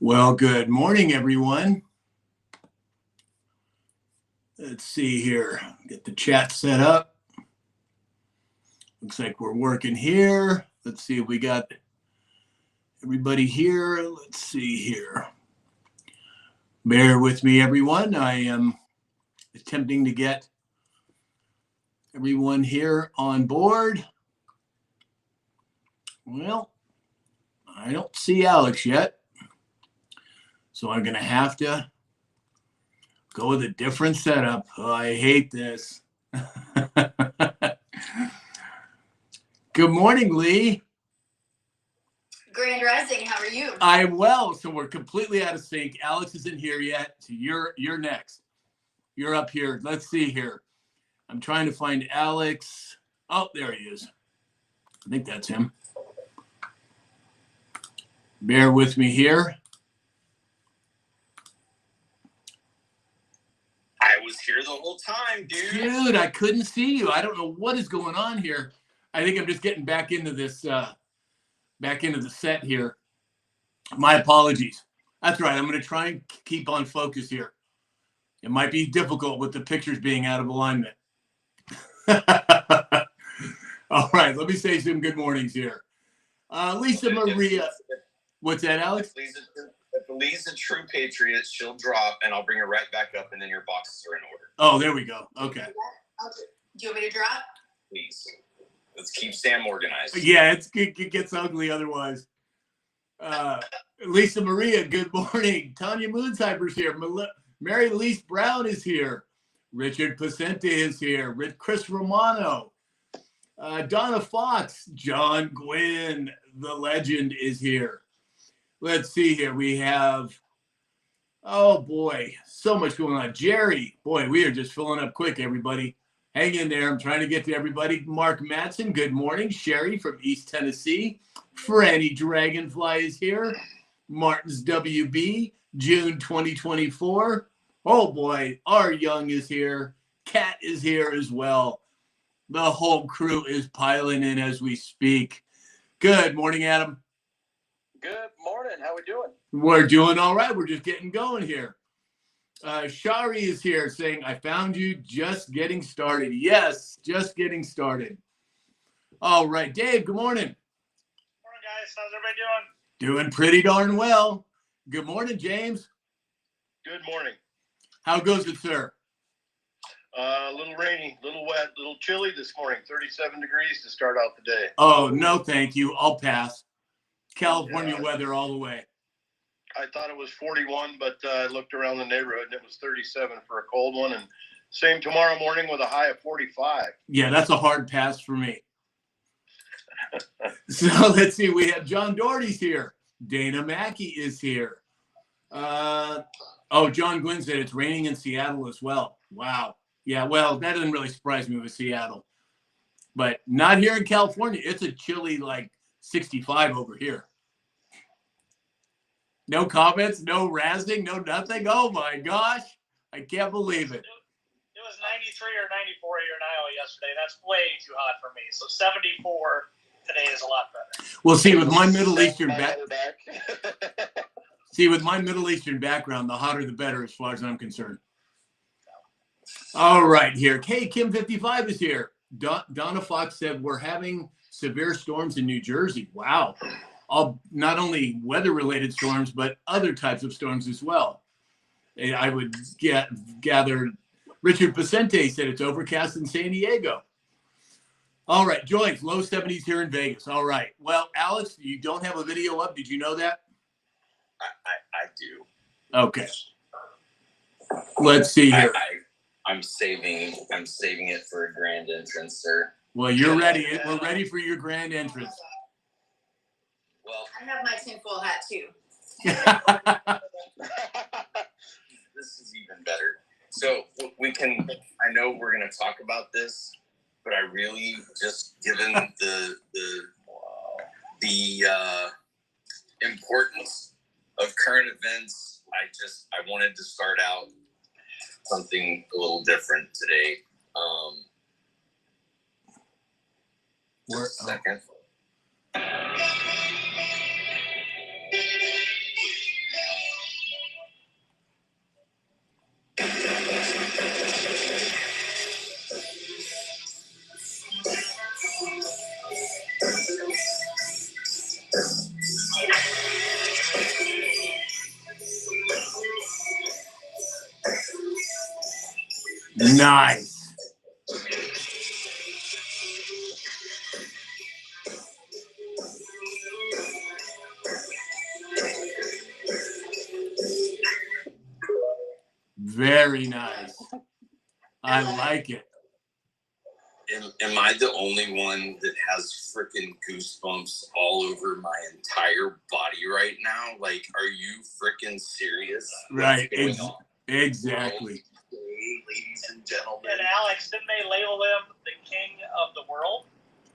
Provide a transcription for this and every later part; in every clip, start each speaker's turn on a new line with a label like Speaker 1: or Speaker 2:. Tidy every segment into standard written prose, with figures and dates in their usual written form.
Speaker 1: Well, good morning, everyone. Let's see here. Get the chat set up. Looks like we're working here. Let's see if we got everybody here. Let's see here. Bear with me, everyone. I am attempting to get everyone here on board. Well, I don't see Alex yet. So I'm going to have to go with a different setup. Oh, I hate this. Good morning, Lee.
Speaker 2: Grand Rising, how are you?
Speaker 1: I'm well. So we're completely out of sync. Alex isn't here yet. So you're next. You're up here. Let's see here. I'm trying to find Alex. Oh, there he is. I think that's him. Bear with me here.
Speaker 3: I was here the whole time, dude.
Speaker 1: Dude, I couldn't see you. I don't know what is going on here. I think I'm just getting back into this, back into the set here. My apologies. That's right. I'm going to try and keep on focus here. It might be difficult with the pictures being out of alignment. All right. Let me say some good mornings here. Lisa Maria. What's that, Alex?
Speaker 3: If Lee's a true patriot, she'll drop, and I'll bring her right back up, and then your boxes are in order.
Speaker 1: Oh, there we go. Okay.
Speaker 2: Do you want me to drop?
Speaker 3: Please. Let's keep Sam organized.
Speaker 1: Yeah, it gets ugly otherwise. Lisa Maria, good morning. Tanya Moonsheimer's here. Mary Lise Brown is here. Richard Pacente is here. Chris Romano. Donna Fox. John Gwynn, the legend, is here. Let's see here. We have, oh boy, so much going on. Jerry, boy, we are just filling up quick, everybody. Hang in there. I'm trying to get to everybody. Mark Matson, good morning. Sherry from East Tennessee. Franny Dragonfly is here. Martin's WB, June 2024. Oh boy, R Young is here. Kat is here as well. The whole crew is piling in as we speak. Good morning, Adam.
Speaker 4: Good morning. How we doing?
Speaker 1: We're doing all right. We're just getting going here. Shari is here saying, I found you just getting started. Yes, just getting started. All right, Dave, good morning.
Speaker 5: Morning, guys. How's everybody doing?
Speaker 1: Doing pretty darn well. Good morning, James.
Speaker 4: Good morning.
Speaker 1: How goes it, sir?
Speaker 4: A little rainy, a little wet, a little chilly this morning. 37 degrees to start out the day.
Speaker 1: Oh, no, thank you. I'll pass. California weather all the way.
Speaker 4: I thought it was 41, but I looked around the neighborhood and it was 37 for a cold one. And same tomorrow morning with a high of 45.
Speaker 1: Yeah, that's a hard pass for me. So let's see. We have John Doherty's here. Dana Mackey is here. John Gwynn said it's raining in Seattle as well. Wow. Yeah, well, that doesn't really surprise me with Seattle. But not here in California. It's a chilly, 65 over here. No comments, no razzing, no nothing. Oh my gosh. I can't believe it.
Speaker 5: It was 93 or 94 here in Iowa yesterday. That's way too hot for me. So 74 today is a lot better.
Speaker 1: Well, see, with my Middle Eastern background, the hotter the better as far as I'm concerned. All right, here. Hey, Kim 55 is here. Donna Fox said we're having severe storms in New Jersey. Wow. Not only weather-related storms, but other types of storms as well. I would gather Richard Pacente said it's overcast in San Diego. All right, Joyce, low 70s here in Vegas. All right. Well, Alex, you don't have a video up. Did you know that?
Speaker 3: I do.
Speaker 1: Okay. Let's see here.
Speaker 3: I'm saving it for a grand entrance, sir.
Speaker 1: Well, you're ready. We're ready for your grand entrance.
Speaker 3: Well,
Speaker 2: I have my tinfoil hat too.
Speaker 3: This is even better. So I know we're going to talk about this, but I really just, given the importance of current events, I wanted to start out something a little different today. Just a second.
Speaker 1: Nice. Very nice. I like it.
Speaker 3: Am I the only one that has freaking goosebumps all over my entire body right now? Like, are you freaking serious?
Speaker 1: Right.
Speaker 3: What's going on?
Speaker 1: Exactly.
Speaker 3: Ladies and gentlemen.
Speaker 5: And Alex, didn't they label him the king of the world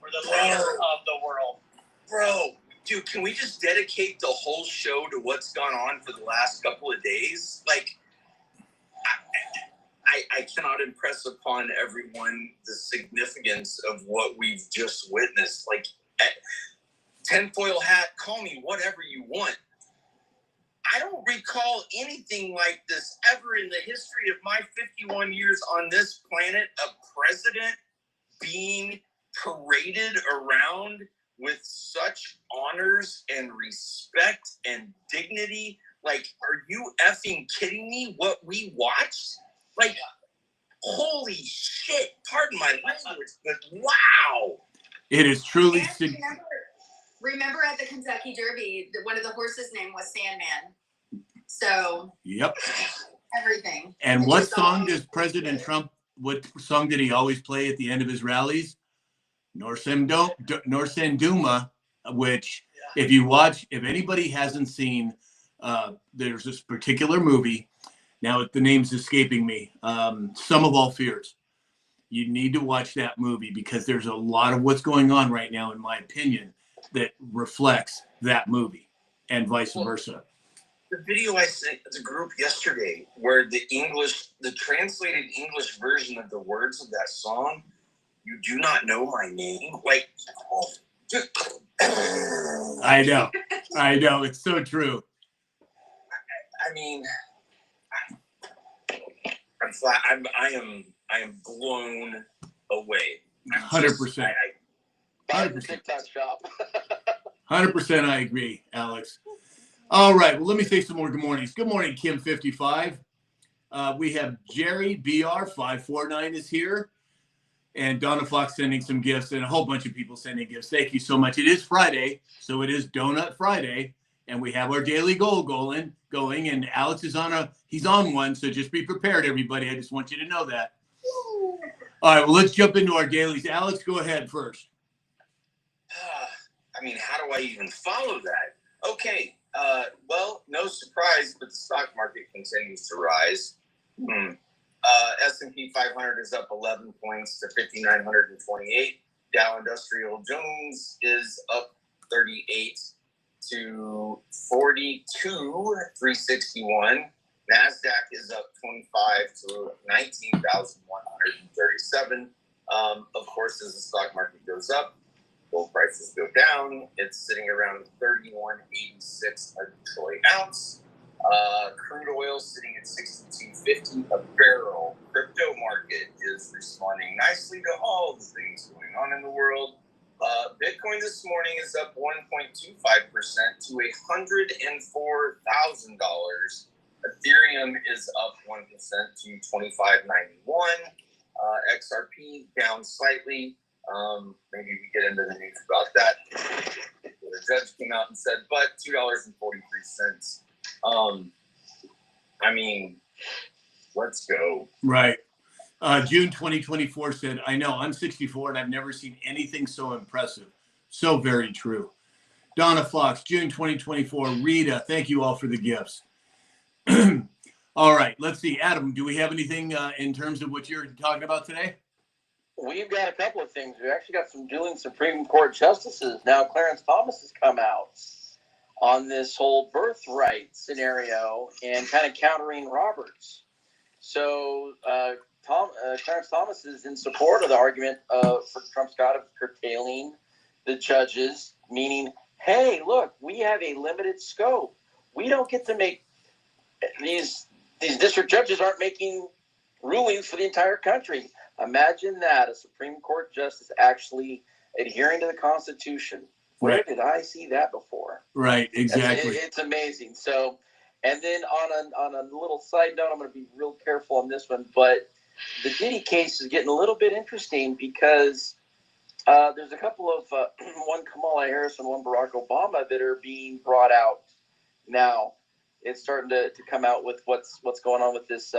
Speaker 5: or the leader of the world?
Speaker 3: Bro, dude, can we just dedicate the whole show to what's gone on for the last couple of days? Like, I cannot impress upon everyone the significance of what we've just witnessed. Like, tinfoil hat, call me whatever you want. I don't recall anything like this ever in the history of my 51 years on this planet, a president being paraded around with such honors and respect and dignity. Like, are you effing kidding me? What we watched? Like, holy shit, pardon my language, but wow.
Speaker 1: It is truly.
Speaker 2: And remember at the Kentucky Derby, one of the horses' name was Sandman. So
Speaker 1: Yep.
Speaker 2: everything.
Speaker 1: And
Speaker 2: It's
Speaker 1: what
Speaker 2: just
Speaker 1: song
Speaker 2: all-
Speaker 1: does President Trump, what song did he always play at the end of his rallies? Norsenduma, which if anybody hasn't seen, there's this particular movie. Now the name's escaping me. Sum of All Fears. You need to watch that movie because there's a lot of what's going on right now, in my opinion, that reflects that movie and vice versa.
Speaker 3: The video I sent the group yesterday where the translated English version of the words of that song, "You do not know my name." Like,
Speaker 1: I know. It's so true.
Speaker 3: I mean, I'm flat. I am blown away.
Speaker 1: 100%.
Speaker 4: Buy the TikTok shop.
Speaker 1: 100% I agree, Alex. All right. Well, let me say some more good mornings. Good morning, Kim55. We have Jerry BR549 is here. And Donna Fox sending some gifts and a whole bunch of people sending gifts. Thank you so much. It is Friday, so it is Donut Friday. And we have our daily goal going. And Alex is he's on one. So just be prepared, everybody. I just want you to know that. All right. Well, let's jump into our dailies. Alex, go ahead first.
Speaker 3: I mean, how do I even follow that? Okay. Well, no surprise, but the stock market continues to rise. S&P 500 is up 11 points to 5,928. Dow Industrial Jones is up 38 to 42,361. NASDAQ is up 25 to 19,137. Of course, as the stock market goes up, gold prices go down. It's sitting around 31.86 a troy ounce. Crude oil sitting at 62.50 a barrel. Crypto market is responding nicely to all the things going on in the world. Bitcoin this morning is up 1.25% to $104,000. Ethereum is up 1% to 25.91. XRP down slightly. Maybe we get into the news about that. The judge came out and said, but $2.43. I mean, let's go.
Speaker 1: Right. June 2024 said, I know, I'm 64 and I've never seen anything so impressive. So very true. Donna Fox, June 2024. Rita, thank you all for the gifts. All right, let's see. Adam, do we have anything in terms of what you're talking about today?
Speaker 6: We've got a couple of things. We actually got some dueling Supreme Court justices. Now, Clarence Thomas has come out on this whole birthright scenario and kind of countering Roberts. So Clarence Thomas is in support of the argument for Trump Scott of curtailing the judges, meaning, hey, look, we have a limited scope. We don't get to make these district judges aren't making rulings for the entire country. Imagine that, a Supreme Court justice actually adhering to the Constitution. Where did I see that before?
Speaker 1: Right, exactly.
Speaker 6: It's amazing. So, and then on a little side note, I'm going to be real careful on this one, but the Diddy case is getting a little bit interesting because there's a couple of one Kamala Harris and one Barack Obama that are being brought out now. It's starting to come out with what's going on with this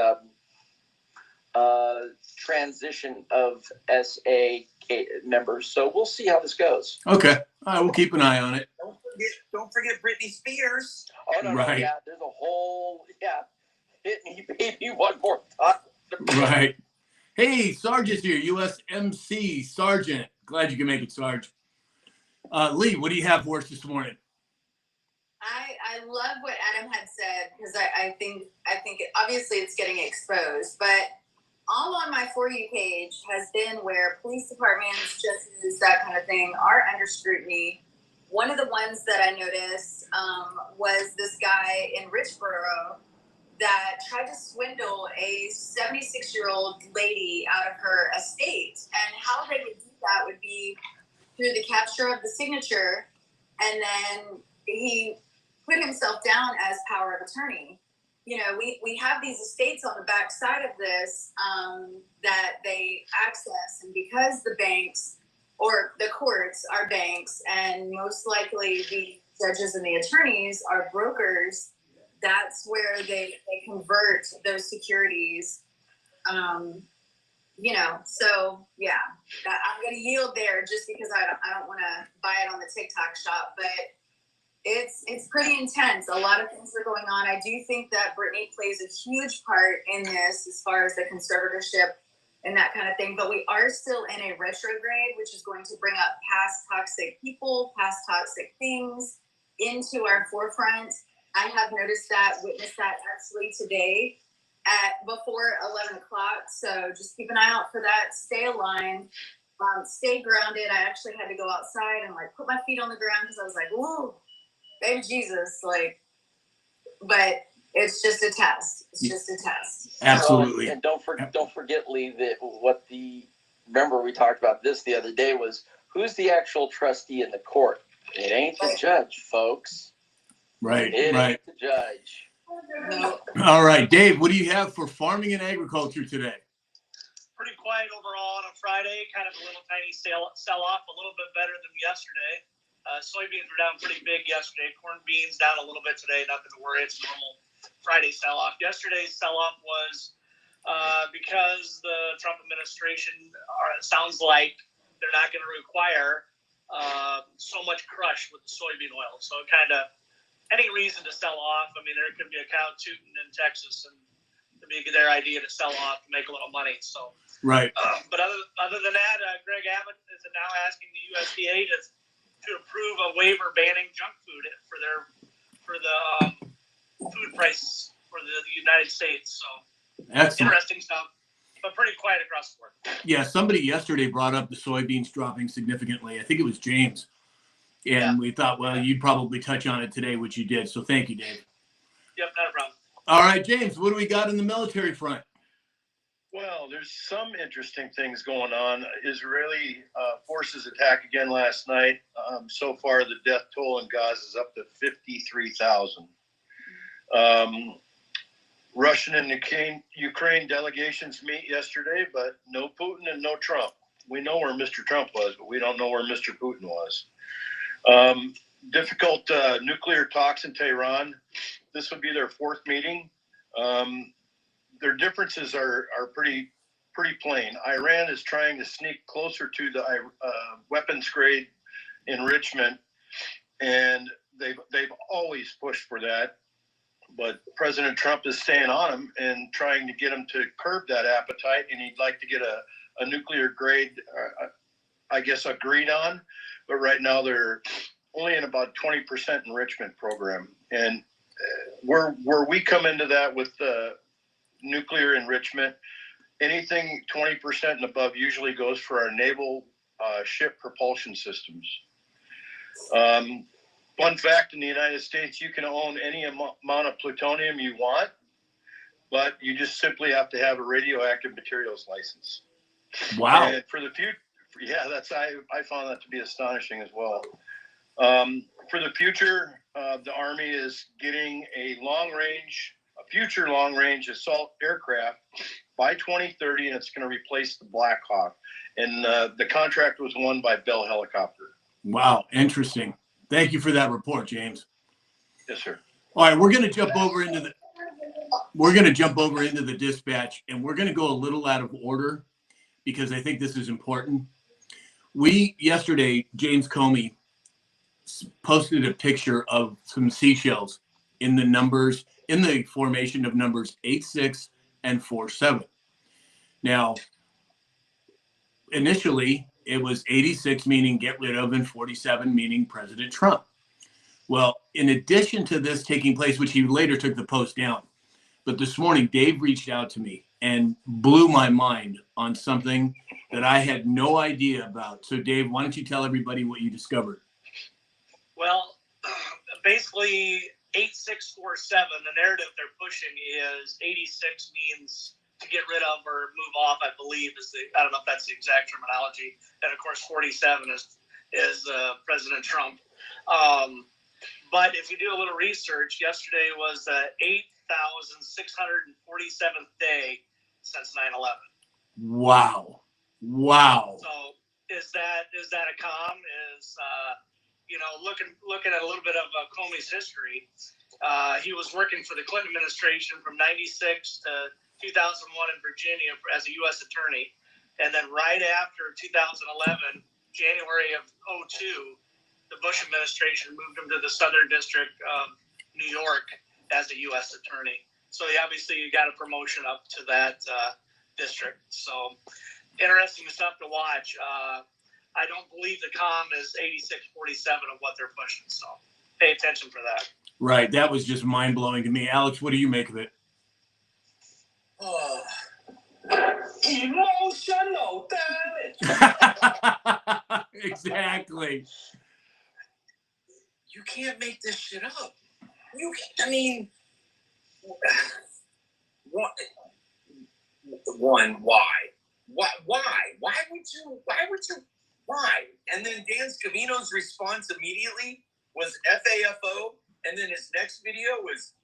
Speaker 6: transition of SA members. So we'll see how this goes.
Speaker 1: Okay. All right. We'll keep an eye on it.
Speaker 3: Don't forget Britney Spears.
Speaker 6: Oh no,
Speaker 1: Right.
Speaker 6: yeah. There's a whole hit me baby one more time.
Speaker 1: Right. Hey, Sarge's here. USMC Sergeant. Glad you can make it, Sarge. Lee, what do you have for us this morning?
Speaker 2: I love what Adam had said because I think obviously it's getting exposed, but all on my For You page has been where police departments, justices, that kind of thing are under scrutiny. One of the ones that I noticed was this guy in Richboro that tried to swindle a 76-year-old lady out of her estate. And how they would do that would be through the capture of the signature, and then he put himself down as power of attorney. You know, we have these estates on the back side of this that they access, and because the banks or the courts are banks, and most likely the judges and the attorneys are brokers, that's where they convert those securities. You know, so yeah, I'm going to yield there just because I don't want to buy it on the TikTok shop, but it's pretty intense. A lot of things are going on. I do think that Britney plays a huge part in this as far as the conservatorship and that kind of thing, but we are still in a retrograde, which is going to bring up past toxic people, past toxic things into our forefront. I have noticed that, witnessed that actually today at before 11 o'clock. So just keep an eye out for that. Stay aligned, stay grounded. I actually had to go outside and like put my feet on the ground because I was like, "Ooh, baby Jesus!" Like, but it's just a test. It's just a test.
Speaker 1: Absolutely.
Speaker 6: So, and don't forget, Lee, that remember we talked about this the other day was who's the actual trustee in the court? It ain't the judge, folks.
Speaker 1: Right.
Speaker 6: It
Speaker 1: Right.
Speaker 6: ain't the judge.
Speaker 2: No.
Speaker 1: All right, Dave, what do you have for farming and agriculture today?
Speaker 5: Pretty quiet overall on a Friday. Kind of a little tiny sell off, a little bit better than yesterday. Soybeans were down pretty big yesterday. Corn beans down a little bit today. Nothing to worry. It's a normal Friday sell off. Yesterday's sell off was because the Trump administration sounds like they're not going to require so much crush with the soybean oil. So kind of any reason to sell off. I mean, there could be a cow tooting in Texas, and it'd be their idea to sell off to make a little money. So,
Speaker 1: Right.
Speaker 5: But other than that, Greg Abbott is now asking the USDA to approve a waiver banning junk food for the food prices for the United States. So,
Speaker 1: Excellent.
Speaker 5: interesting stuff, but pretty quiet across the board.
Speaker 1: Yeah, somebody yesterday brought up the soybeans dropping significantly. I think it was James. And we thought, well, you'd probably touch on it today, which you did. So thank you, Dave.
Speaker 5: Yep, not a problem.
Speaker 1: All right, James, what do we got in the military front?
Speaker 4: Well, there's some interesting things going on. Israeli forces attack again last night. So far, the death toll in Gaza is up to 53,000. Russian and Ukraine delegations meet yesterday, but no Putin and no Trump. We know where Mr. Trump was, but we don't know where Mr. Putin was. Difficult nuclear talks in Tehran. This would be their fourth meeting. Their differences are pretty plain. Iran is trying to sneak closer to the weapons grade enrichment, and they've always pushed for that. But President Trump is staying on them and trying to get them to curb that appetite, and he'd like to get a nuclear grade, I guess, agreed on. But right now they're only in about 20% enrichment program. And where we come into that with nuclear enrichment, anything 20% and above usually goes for our naval ship propulsion systems. Fun fact, in the United States, you can own any amount of plutonium you want, but you just simply have to have a radioactive materials license.
Speaker 1: Wow.
Speaker 4: And for the future, yeah, I found that to be astonishing as well. For the future, the Army is getting a future long-range assault aircraft by 2030, and it's going to replace the Black Hawk. And the contract was won by Bell Helicopter.
Speaker 1: Wow, interesting. Thank you for that report, James.
Speaker 4: Yes, sir.
Speaker 1: All right, we're going to jump over into the dispatch, and we're going to go a little out of order because I think this is important. Yesterday, James Comey posted a picture of some seashells in the formation of numbers 86 and 47. Now, initially, it was 86 meaning get rid of and 47 meaning President Trump. Well, in addition to this taking place, which he later took the post down, but this morning, Dave reached out to me and blew my mind on something that I had no idea about. So, Dave, why don't you tell everybody what you discovered?
Speaker 5: Well, basically, 8647, the narrative they're pushing is 86 means to get rid of or move off, I believe, I don't know if that's the exact terminology. And of course, 47 is President Trump. But if you do a little research, yesterday was the 8,647th day since 9/11.
Speaker 1: Wow.
Speaker 5: So is that a calm? Looking at a little bit of Comey's history, he was working for the Clinton administration from 96 to 2001 in Virginia as a U.S. attorney. And then right after 2011, January of 2002, the Bush administration moved him to the Southern District of New York as a U.S. attorney. So he obviously got a promotion up to that district. So interesting stuff to watch. I don't believe the comm is 8647 of what they're pushing. So pay attention for that.
Speaker 1: Right. That was just mind blowing to me. Alex, what do you make of it?
Speaker 3: Emotional damage.
Speaker 1: Exactly.
Speaker 3: You can't make this shit up. Why? And then Dan Scavino's response immediately was FAFO, and then his next video was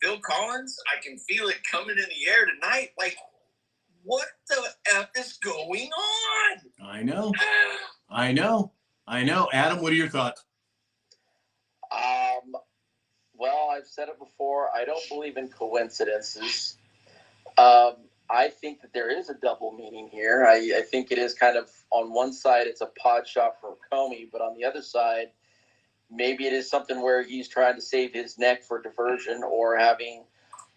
Speaker 3: Bill Collins, I can feel it coming in the air tonight. Like, what the F is going on?
Speaker 1: I know. Adam, what are your thoughts?
Speaker 6: Well, I've said it before. I don't believe in coincidences. I think that there is a double meaning here. I think it is kind of, on one side, it's a pot shot for Comey, but on the other side, maybe it is something where he's trying to save his neck for diversion or having,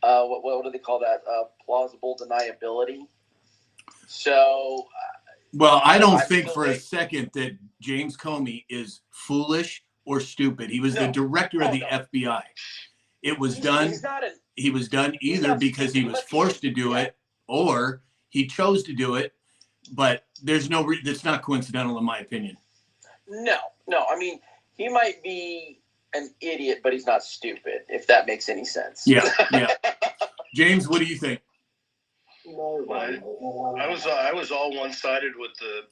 Speaker 6: what do they call that? Plausible deniability. So.
Speaker 1: Well, I don't think for a second that James Comey is foolish or stupid. He was the director of the FBI. It was done. He was done either because he was forced to do it or he chose to do it. But there's that's not coincidental in my opinion.
Speaker 6: No. I mean, he might be an idiot, but he's not stupid, if that makes any sense.
Speaker 1: Yeah. James, what do you think?
Speaker 4: I was all one-sided with the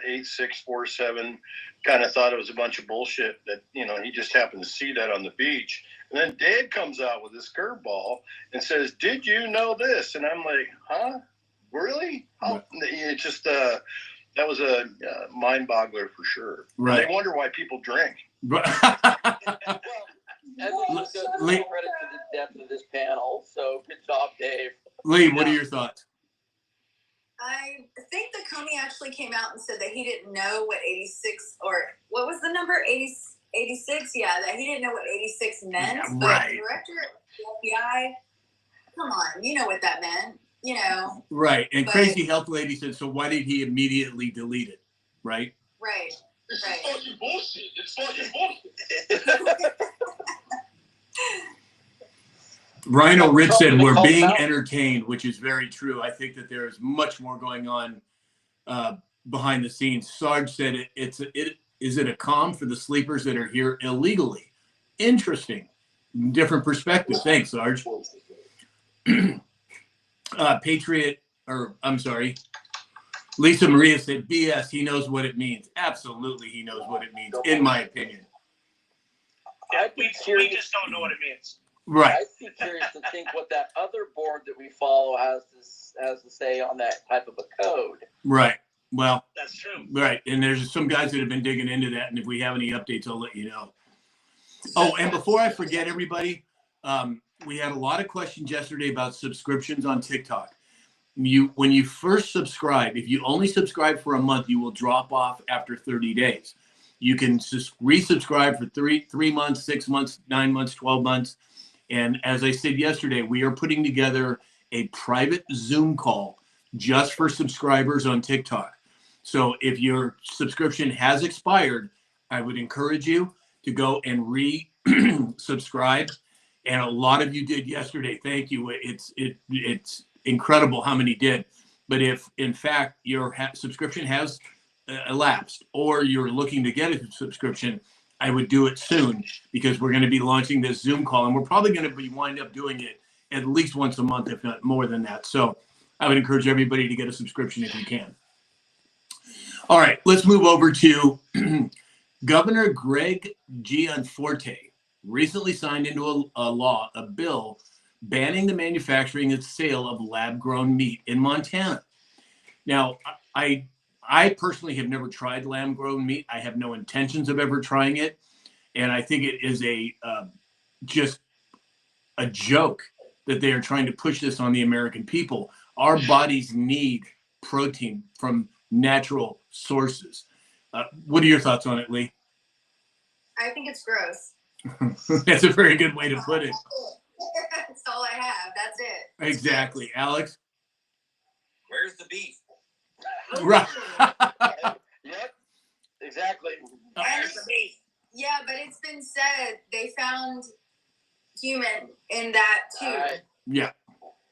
Speaker 4: 8647. Kind of thought it was a bunch of bullshit that, he just happened to see that on the beach. And then Dave comes out with this curveball and says, "Did you know this?" And I'm like, huh? Really? It just, that was a mind-boggler for sure.
Speaker 1: Right.
Speaker 4: And they wonder why people drink.
Speaker 6: Well, credit to the depth of this panel. So good job, Dave.
Speaker 1: Lee, what are your thoughts?
Speaker 2: I think that Comey actually came out and said that he didn't know what 86, or what was the number? 86? Yeah, that he didn't know what 86 meant.
Speaker 1: Yeah,
Speaker 2: but
Speaker 1: right.
Speaker 2: the director of the FBI, come on, you know what that meant,
Speaker 1: Right. And Crazy Health Lady said, so why did he immediately delete it? Right?
Speaker 2: Right.
Speaker 3: It's fucking bullshit. It's fucking bullshit.
Speaker 1: Rhino Rich said we're being entertained, which is very true. I think that there is much more going on behind the scenes. Sarge said is it a calm for the sleepers that are here illegally? Interesting. Different perspective. Thanks, Sarge. Lisa Maria said BS. He knows what it means. Absolutely, he knows what it means, in my opinion.
Speaker 5: Yeah, we just don't know what it means.
Speaker 1: Right.
Speaker 6: I'd be curious to think what that other board that we follow has to say on that type of a code.
Speaker 1: Right. Well,
Speaker 5: That's true.
Speaker 1: right. And there's some guys that have been digging into that. And if we have any updates, I'll let you know. Oh, and before I forget, everybody, we had a lot of questions yesterday about subscriptions on TikTok. When you first subscribe, if you only subscribe for a month, you will drop off after 30 days. You can just resubscribe for three months, 6 months, 9 months, 12 months. And as I said yesterday, we are putting together a private Zoom call just for subscribers on TikTok. So if your subscription has expired, I would encourage you to go and re-subscribe. And a lot of you did yesterday. Thank you. It's incredible how many did. But if in fact your subscription has elapsed or you're looking to get a subscription, I would do it soon, because we're going to be launching this Zoom call, and we're probably going to be wind up doing it at least once a month, if not more than that. So I would encourage everybody to get a subscription if you can. All right, let's move over to Governor Greg Gianforte recently signed into a bill banning the manufacturing and sale of lab-grown meat in Montana. Now, I personally have never tried lab-grown meat. I have no intentions of ever trying it. And I think it is just a joke that they are trying to push this on the American people. Our bodies need protein from natural sources. What are your thoughts on it, Lee?
Speaker 2: I think it's gross.
Speaker 1: That's a very good way to put it.
Speaker 2: That's all I have. That's it.
Speaker 1: Exactly. Alex?
Speaker 3: Where's the beef?
Speaker 1: Right.
Speaker 6: Yep, exactly.
Speaker 2: And, yeah, but it's been said they found human in that too.
Speaker 1: Yeah.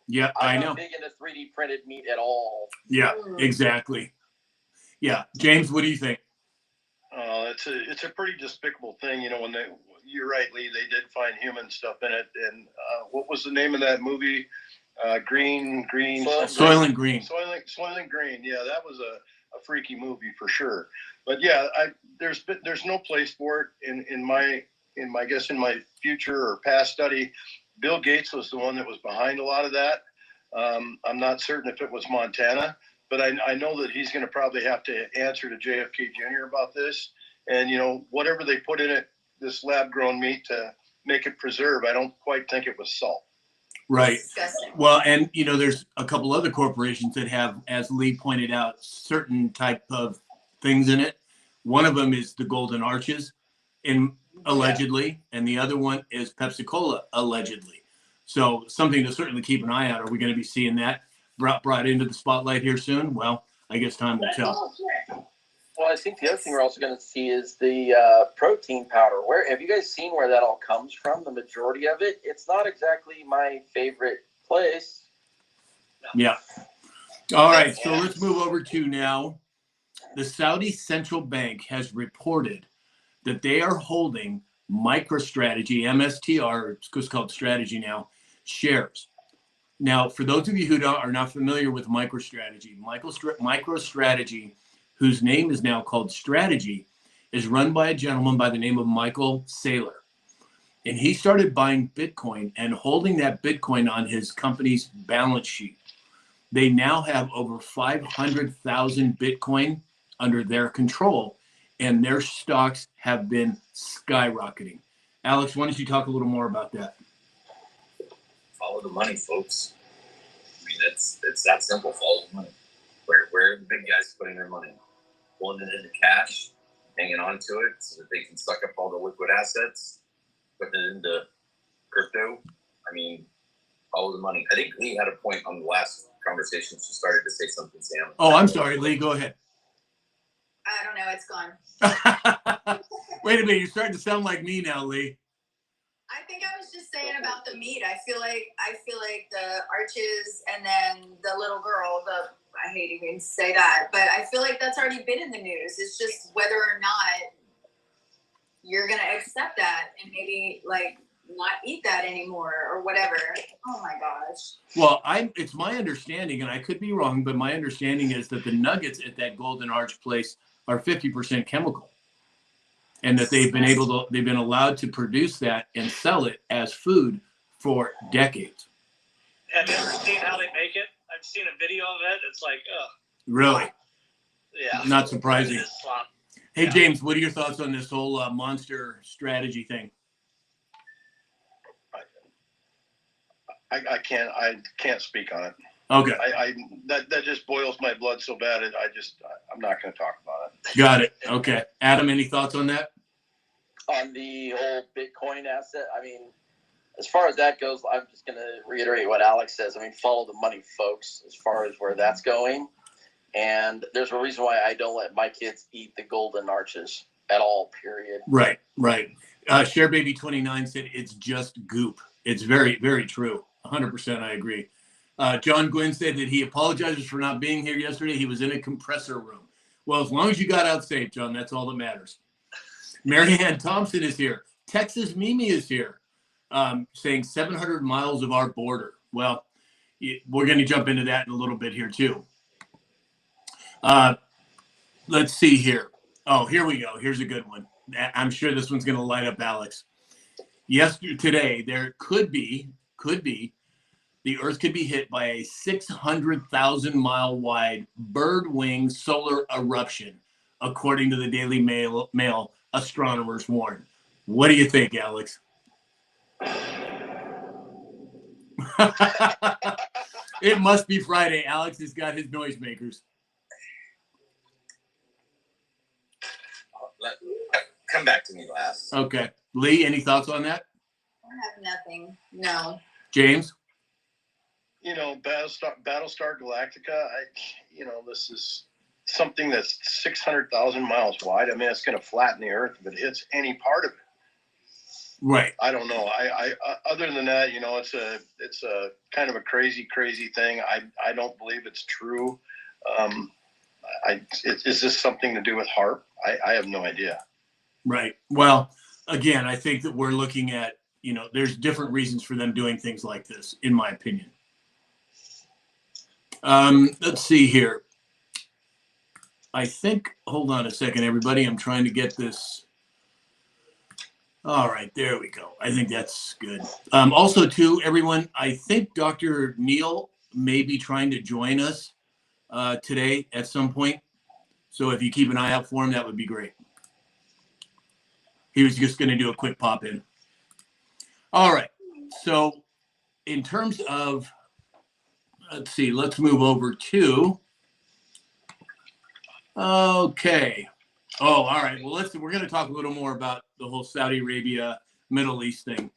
Speaker 1: Yeah, I
Speaker 6: I'm
Speaker 1: know.
Speaker 6: not big into 3D printed meat at all.
Speaker 1: Yeah, exactly. Yeah. James, what do you think?
Speaker 4: It's a pretty despicable thing, you know. You're right, Lee. They did find human stuff in it, and what was the name of that movie? Green.
Speaker 1: Soylent Green.
Speaker 4: Soylent Green. Yeah, that was a freaky movie for sure. But yeah, there's no place for it in my future or past study. Bill Gates was the one that was behind a lot of that. I'm not certain if it was Montana, but I know that he's going to probably have to answer to JFK Jr. about this. And, you know, whatever they put in it, this lab-grown meat to make it preserve, I don't quite think it was salt.
Speaker 1: Right.
Speaker 2: Disgusting.
Speaker 1: Well, and, you know, there's a couple other corporations that have, as Lee pointed out, certain type of things in it. One of them is the Golden Arches, allegedly, and the other one is Pepsi-Cola, allegedly. So something to certainly keep an eye out. Are we going to be seeing that brought into the spotlight here soon? Well, I guess time will tell.
Speaker 6: Well, I think the other thing we're also going to see is the protein powder. Where have you guys seen where that all comes from? The majority of it. It's not exactly my favorite place.
Speaker 1: Yeah. All right. So let's move over to now. The Saudi Central Bank has reported that they are holding MicroStrategy, MSTR, it's called Strategy now, shares. Now, for those of you who are not familiar with MicroStrategy, MicroStrategy, whose name is now called Strategy, is run by a gentleman by the name of Michael Saylor. And he started buying Bitcoin and holding that Bitcoin on his company's balance sheet. They now have over 500,000 Bitcoin under their control, and their stocks have been skyrocketing. Alex, why don't you talk a little more about that?
Speaker 3: Follow the money, folks. I mean, it's that simple. Follow the money. Where are the big guys putting their money? Pulling it into cash, hanging on to it so that they can suck up all the liquid assets, putting it into crypto. I mean, follow the money. I think Lee had a point on the last conversation. She started to say something, Sam.
Speaker 1: Oh, I'm sorry, Lee. Go ahead.
Speaker 2: I don't know. It's gone.
Speaker 1: Wait a minute. You're starting to sound like me now, Lee.
Speaker 2: I think I was just saying about the meat. I feel like the Arches and then the little girl, I hate even to say that, but I feel like that's already been in the news. It's just whether or not you're going to accept that and maybe like not eat that anymore or whatever. Oh my gosh.
Speaker 1: Well, it's my understanding, and I could be wrong, but my understanding is that the nuggets at that Golden Arch place are 50% chemical. And that they've been allowed to produce that and sell it as food for decades.
Speaker 5: Have you ever seen how they make it? I've seen a video of it. It's like,
Speaker 1: Really?
Speaker 5: yeah.
Speaker 1: Not surprising.
Speaker 5: It is slop.
Speaker 1: Hey,
Speaker 5: Yeah.
Speaker 1: James, what are your thoughts on this whole monster strategy thing?
Speaker 4: I can't speak on it.
Speaker 1: Okay,
Speaker 4: That just boils my blood so bad. I'm not going to talk about it.
Speaker 1: got it. Okay. Adam, any thoughts on that?
Speaker 6: On the whole Bitcoin asset, I mean, as far as that goes, I'm just going to reiterate what Alex says. I mean, follow the money, folks, as far as where that's going. And there's a reason why I don't let my kids eat the golden arches at all, period.
Speaker 1: Right. Share Baby 29 said it's just goop. It's very, very true. 100% I agree. John Gwynn said that he apologizes for not being here yesterday. He was in a compressor room. Well, as long as you got out safe, John, that's all that matters. Marianne Thompson is here. Texas Mimi is here, saying 700 miles of our border. Well, we're going to jump into that in a little bit here, too. Let's see here. Oh, here we go. Here's a good one. I'm sure this one's going to light up Alex. Today, there could be, the Earth could be hit by a 600,000 mile wide bird wing solar eruption, according to the Daily Mail astronomers warn. What do you think, Alex? It must be Friday. Alex has got his noisemakers.
Speaker 3: Come back to me last.
Speaker 1: Okay. Lee, any thoughts on that?
Speaker 2: I have nothing. No.
Speaker 1: James?
Speaker 4: Battlestar Galactica, this is something that's 600,000 miles wide. I mean, it's going to flatten the Earth if it hits any part of it.
Speaker 1: Right.
Speaker 4: I don't know. I other than that, it's a kind of a crazy thing. I don't believe it's true. Is this something to do with HAARP? I have no idea.
Speaker 1: Right. Well, again, I think that we're looking at, there's different reasons for them doing things like this, in my opinion. Let's see here. I think, hold on a second, everybody. I'm trying to get this. All right, there we go. I think that's good. Also, too, everyone, I think Dr. Neil may be trying to join us today at some point. So if you keep an eye out for him, that would be great. He was just going to do a quick pop in. All right. So in terms of, let's see, let's move over to, okay. Oh, all right. Well, we're going to talk a little more about the whole Saudi Arabia, Middle East thing.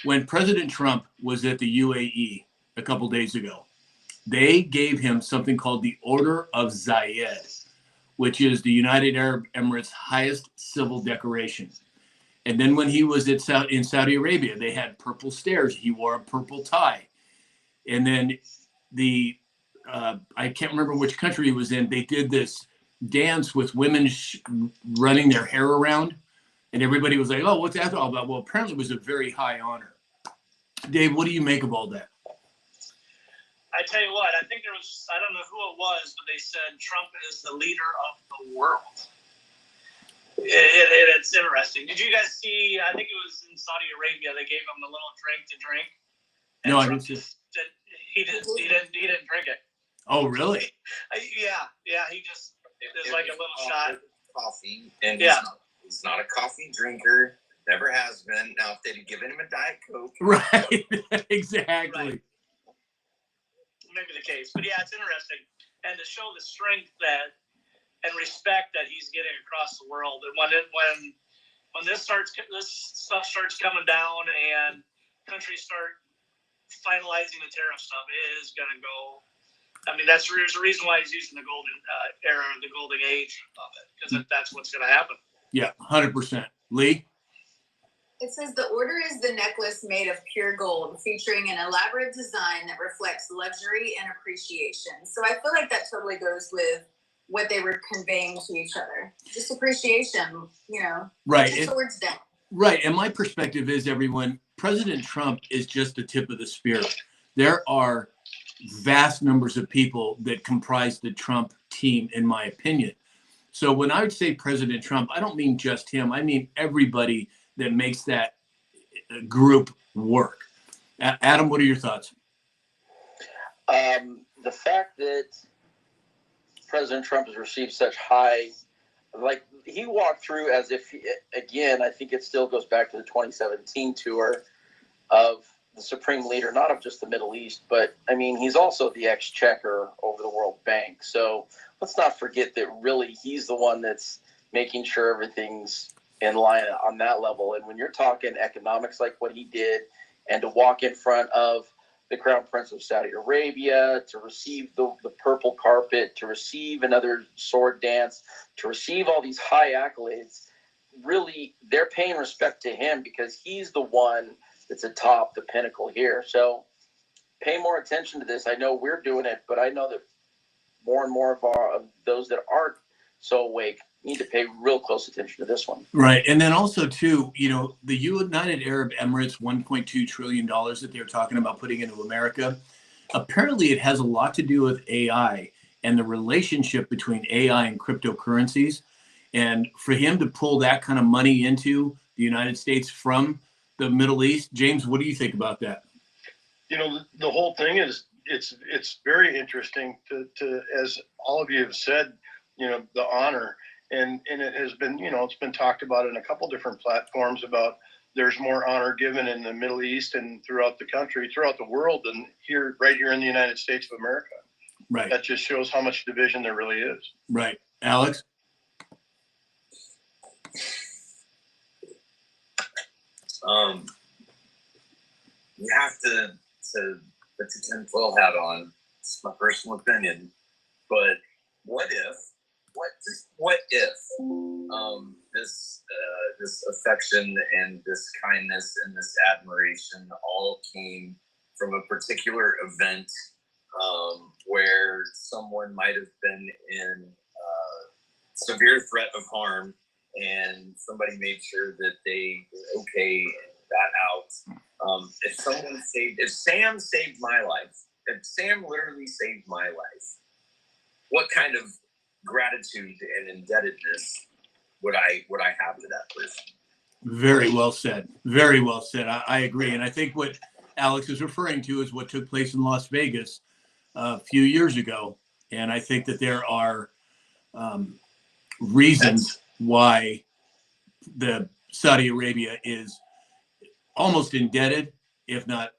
Speaker 1: When President Trump was at the UAE a couple days ago, they gave him something called the Order of Zayed, which is the United Arab Emirates' highest civil decoration. And then when he was in Saudi Arabia, they had purple stairs. He wore a purple tie. And then I can't remember which country he was in. They did this dance with women running their hair around. And everybody was like, oh, what's that all about? Well, apparently it was a very high honor. Dave, what do you make of all that?
Speaker 5: I tell you what, I think there was, I don't know who it was, but they said Trump is the leader of the world. It's interesting. Did you guys see, I think it was in Saudi Arabia, they gave him the little drink to drink.
Speaker 1: No, I didn't see it.
Speaker 5: He didn't drink it.
Speaker 1: Oh, really?
Speaker 5: Yeah, he just, there's like a little shot.
Speaker 3: Coffee, and
Speaker 5: Yeah.
Speaker 3: he's not a coffee drinker, never has been. Now, if they'd have given him a Diet Coke.
Speaker 1: Right, exactly.
Speaker 5: Right. Maybe the case, but yeah, it's interesting, and to show the strength that and respect that he's getting across the world, and when this stuff starts coming down and countries start finalizing the tariff stuff, it is going to go. I mean, there's a reason why he's using the golden era, the golden age of it, because that's what's going to happen.
Speaker 1: Yeah, 100%. Lee?
Speaker 2: It says the order is the necklace made of pure gold, featuring an elaborate design that reflects luxury and appreciation. So I feel like that totally goes with what they were conveying to each other. Just appreciation,
Speaker 1: Right.
Speaker 2: Put swords down.
Speaker 1: Right. And my perspective is, everyone, President Trump is just the tip of the spear. There are vast numbers of people that comprise the Trump team, in my opinion. So when I would say President Trump, I don't mean just him. I mean everybody that makes that group work. Adam, what are your thoughts?
Speaker 6: The fact that President Trump has received such high, like he walked through as if, again, I think it still goes back to the 2017 tour of the supreme leader, not of just the Middle East, but I mean, he's also the exchequer over the World Bank. So let's not forget that really he's the one that's making sure everything's in line on that level. And when you're talking economics like what he did, and to walk in front of the Crown Prince of Saudi Arabia, to receive the purple carpet, to receive another sword dance, to receive all these high accolades, really, they're paying respect to him because he's the one that's atop the pinnacle here. So pay more attention to this. I know we're doing it, but I know that more and more of those that aren't so awake need to pay real close attention to this one.
Speaker 1: Right. And then also, too, you know, the United Arab Emirates, $1.2 trillion that they're talking about putting into America, apparently it has a lot to do with AI and the relationship between AI and cryptocurrencies. And for him to pull that kind of money into the United States from the Middle East, James, what do you think about that?
Speaker 4: You know, the whole thing is, it's very interesting to, as all of you have said, you know, the honor. And it has been, you know, it's been talked about in a couple different platforms about there's more honor given in the Middle East and throughout the country, throughout the world than here, right here in the United States of America.
Speaker 1: Right.
Speaker 4: That just shows how much division there really is.
Speaker 1: Right. Alex?
Speaker 3: You have to put the tinfoil hat on. It's my personal opinion, but what if this affection and this kindness and this admiration all came from a particular event where someone might have been in severe threat of harm, and somebody made sure that they were okay and got out. If Sam saved my life, if Sam literally saved my life, what kind of gratitude and indebtedness would I have to that person?
Speaker 1: Very well said. Very well said. I agree. And I think what Alex is referring to is what took place in Las Vegas a few years ago. And I think that there are reasons why the Saudi Arabia is almost indebted, if not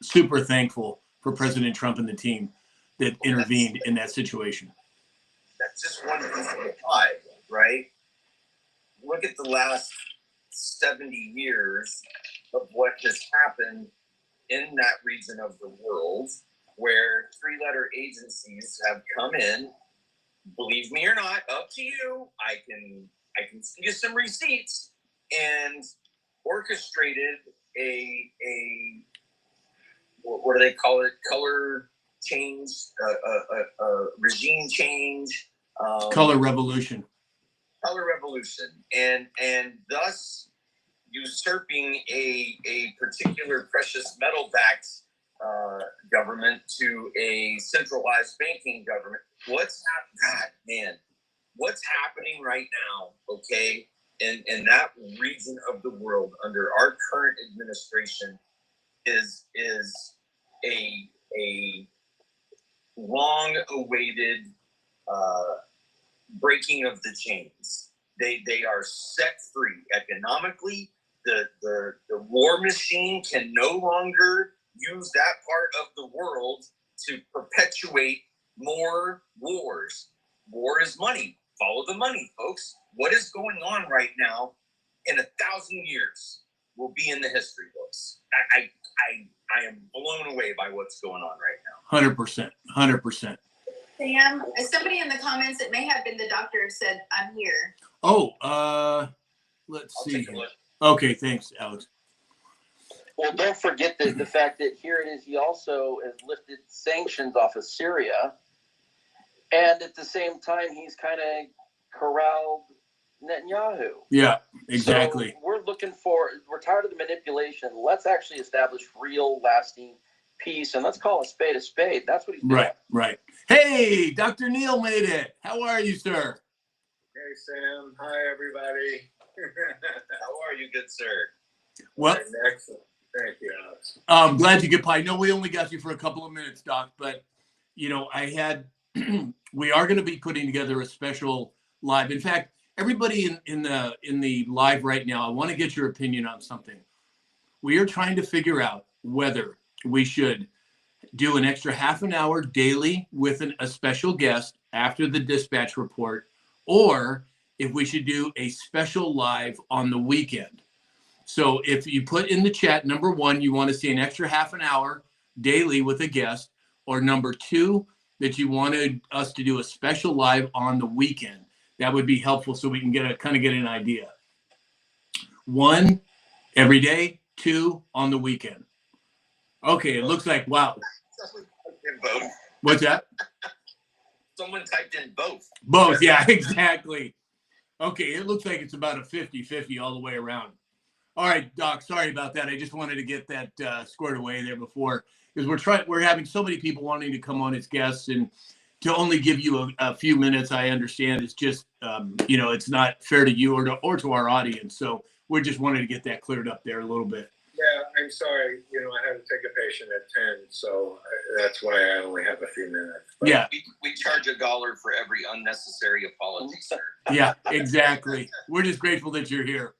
Speaker 1: super thankful for President Trump and the team that intervened in that situation.
Speaker 3: That's just one piece of the pie, right? Look at the last 70 years of what has happened in that region of the world, where three-letter agencies have come in. Believe me or not, up to you. I can send you some receipts, and orchestrated a what do they call it? Color change, regime change,
Speaker 1: Color revolution.
Speaker 3: Color revolution, and thus usurping a particular precious metal-backed government to a centralized banking government. What's happening right now? Okay, in that region of the world under our current administration is a long-awaited breaking of the chains. They are set free economically. The war machine can no longer use that part of the world to perpetuate more wars. War is money. Follow the money, folks. What is going on right now in 1,000 years will be in the history books. I am blown away by what's going on right now.
Speaker 1: 100%. 100%.
Speaker 2: Sam, somebody in the comments, it may have been the doctor, said, I'm here.
Speaker 1: Oh, let's
Speaker 3: I'll
Speaker 1: see.
Speaker 3: take a look.
Speaker 1: Okay, thanks, Alex.
Speaker 6: Well, don't forget the fact that here it is, he also has lifted sanctions off of Syria. And at the same time, he's kind of corralled Netanyahu.
Speaker 1: Yeah, exactly.
Speaker 6: So we're tired of the manipulation. Let's actually establish real, lasting peace, and let's call a spade a spade. That's what he's doing.
Speaker 1: Right. Hey, Dr. Neil made it. How are you, sir?
Speaker 7: Hey, Sam. Hi, everybody.
Speaker 3: How are you, good sir?
Speaker 1: Well,
Speaker 7: Excellent. Thank you, Alex.
Speaker 1: I'm glad you could play. I know we only got you for a couple of minutes, Doc, but you know, we are going to be putting together a special live. In fact, everybody in the live right now, I want to get your opinion on something. We are trying to figure out whether we should do an extra half an hour daily with a special guest after the dispatch report, or if we should do a special live on the weekend. So if you put in the chat, number one, you want to see an extra half an hour daily with a guest, or number two, that you wanted us to do a special live on the weekend. That would be helpful so we can get an idea. One, every day. Two, on the weekend. Okay, it looks like, wow.
Speaker 3: Someone typed in both.
Speaker 1: What's that?
Speaker 3: Someone typed in both.
Speaker 1: Both, yeah, exactly. Okay, it looks like it's about a 50-50 all the way around. All right, Doc, sorry about that. I just wanted to get that squared away there before, because we're having so many people wanting to come on as guests, and to only give you a few minutes, I understand it's just, it's not fair to you or to our audience. So we just wanted to get that cleared up there a little bit.
Speaker 7: Yeah, I'm sorry. I had to take a patient at 10, so that's why I only have a few minutes. But
Speaker 1: Yeah.
Speaker 3: We charge $1 for every unnecessary apology, sir.
Speaker 1: Yeah, exactly. We're just grateful that you're here.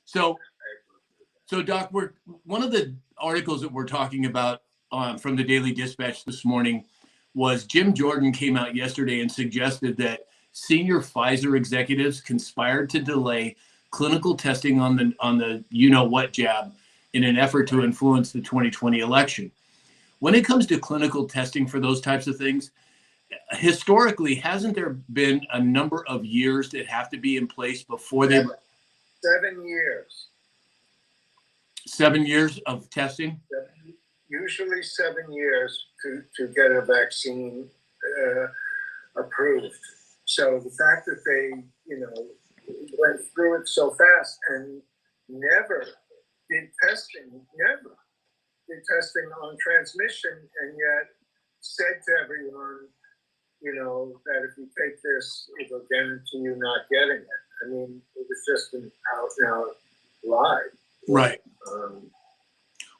Speaker 1: So Doc, one of the articles that we're talking about from the Daily Dispatch this morning was Jim Jordan came out yesterday and suggested that senior Pfizer executives conspired to delay clinical testing on the you-know-what jab in an effort to influence the 2020 election. When it comes to clinical testing for those types of things, historically, hasn't there been a number of years that have to be in place before they...
Speaker 7: 7 years.
Speaker 1: 7 years of testing?
Speaker 7: Usually 7 years to get a vaccine approved. So the fact that they, went through it so fast and never did testing on transmission, and yet said to everyone, that if you take this, it'll guarantee you not getting it. I mean, it was just an out-and-out lie.
Speaker 1: Right.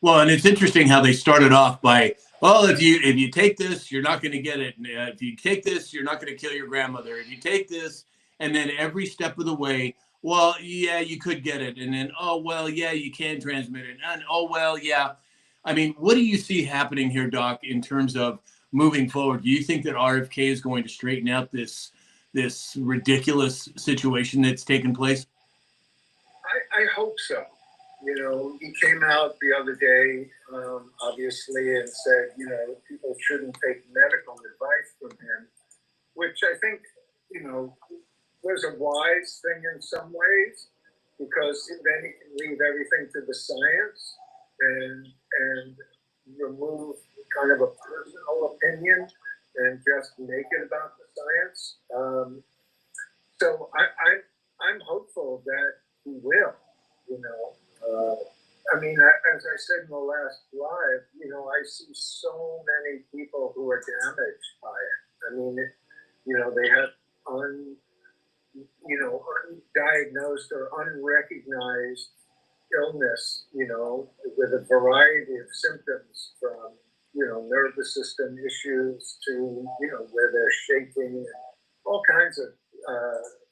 Speaker 1: Well, and it's interesting how they started off by, well, if you take this, you're not going to get it. If you take this, you're not going to kill your grandmother. If you take this, and then every step of the way, well, yeah, you could get it. And then, oh, well, yeah, you can transmit it. And, oh, well, yeah. I mean, what do you see happening here, Doc, in terms of moving forward? Do you think that RFK is going to straighten out this ridiculous situation that's taken place?
Speaker 7: I hope so. He came out the other day, obviously, and said, people shouldn't take medical advice from him, which I think, was a wise thing in some ways, because then he can leave everything to the science and remove kind of a personal opinion and just make it about the science. So I'm hopeful that he will, as I said in the last live, I see so many people who are damaged by it. I mean, they have undiagnosed or unrecognized illness, with a variety of symptoms from, nervous system issues to, where they're shaking, and all kinds of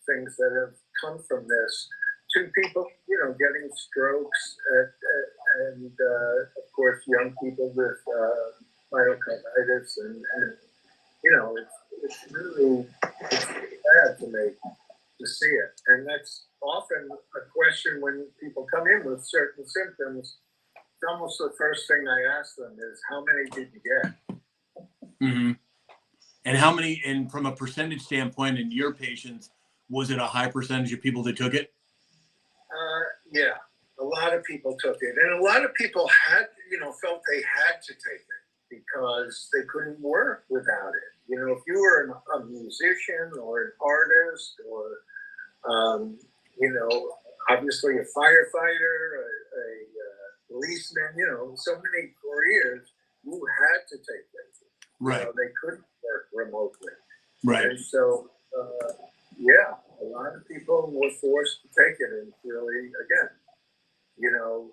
Speaker 7: things that have come from this, to people, getting strokes, and of course, young people with myocarditis, and it's really bad to see it. And that's often a question when people come in with certain symptoms. It's almost the first thing I ask them is, how many did you get?
Speaker 1: Mm-hmm. And how many, and from a percentage standpoint in your patients, was it a high percentage of people that took it?
Speaker 7: Yeah, a lot of people took it. And a lot of people had, felt they had to take it because they couldn't work without it. If you were a musician or an artist or, obviously a firefighter, a policeman, so many careers, you had to take it.
Speaker 1: Right.
Speaker 7: They couldn't work remotely.
Speaker 1: Right.
Speaker 7: And so, a lot of people were forced to take it, and it's really, again,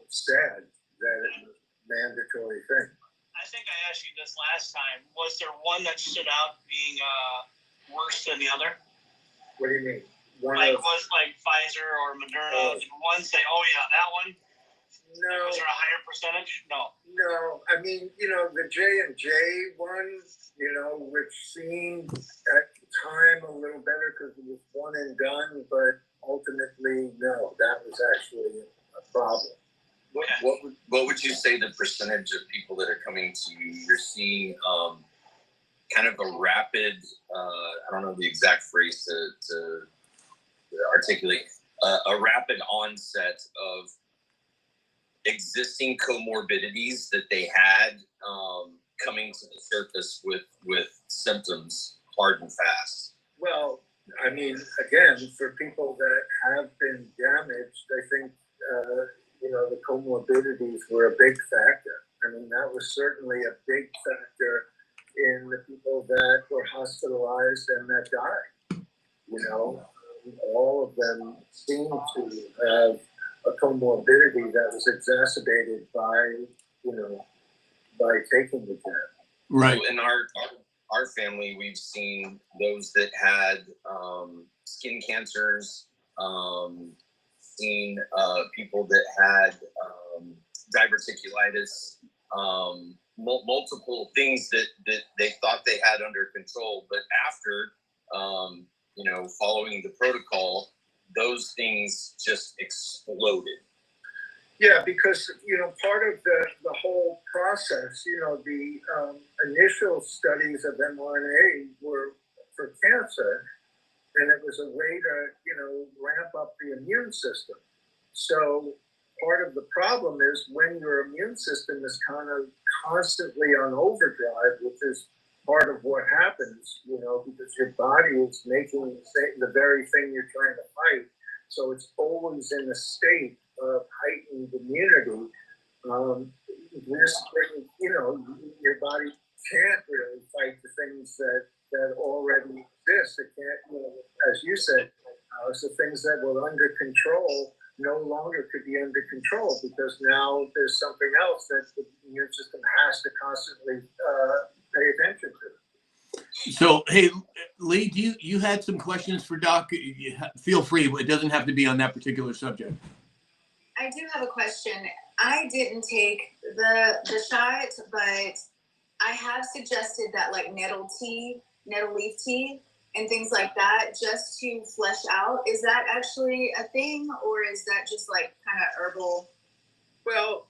Speaker 7: sad that it's a mandatory thing.
Speaker 5: I think I asked you this last time. Was there one that stood out being worse than the other?
Speaker 7: What do you mean?
Speaker 5: Was like Pfizer or Moderna? Did one say, "Oh yeah, that one"?
Speaker 7: No.
Speaker 5: Was there a higher percentage? No.
Speaker 7: No, I mean, the J&J one, which seemed at the time a little better because it was one and done, but ultimately, no, that was actually a problem.
Speaker 3: What would you say the percentage of people that are coming to you? You're seeing kind of a rapid, I don't know the exact phrase to articulate, a rapid onset of existing comorbidities that they had coming to the surface with symptoms hard and fast.
Speaker 7: Well, I mean, again, for people that have been damaged, I think, the comorbidities were a big factor. I mean, that was certainly a big factor in the people that were hospitalized and that died. All of them seem to have a comorbidity that was exacerbated by taking the jab.
Speaker 1: Right.
Speaker 3: So in our family, we've seen those that had skin cancers, seen people that had diverticulitis, multiple things that they thought they had under control, but after following the protocol, those things just exploded.
Speaker 7: Yeah, because part of the whole process, the initial studies of mRNA were for cancer, and it was a way to ramp up the immune system. So part of the problem is when your immune system is kind of constantly on overdrive, which is part of what happens, because your body is making the very thing you're trying to fight. So it's always in a state of heightened immunity. This brings, your body can't really fight the things that already exist. It can't, as you said, the things that were under control no longer could be under control because now there's something else that the immune system has to constantly pay attention to.
Speaker 1: So, hey, Lee, you had some questions for Doc? Feel free. It doesn't have to be on that particular subject.
Speaker 2: I do have a question. I didn't take the shot, but I have suggested that like nettle leaf tea, and things like that, just to flesh out. Is that actually a thing, or is that just like kind of herbal?
Speaker 7: Well,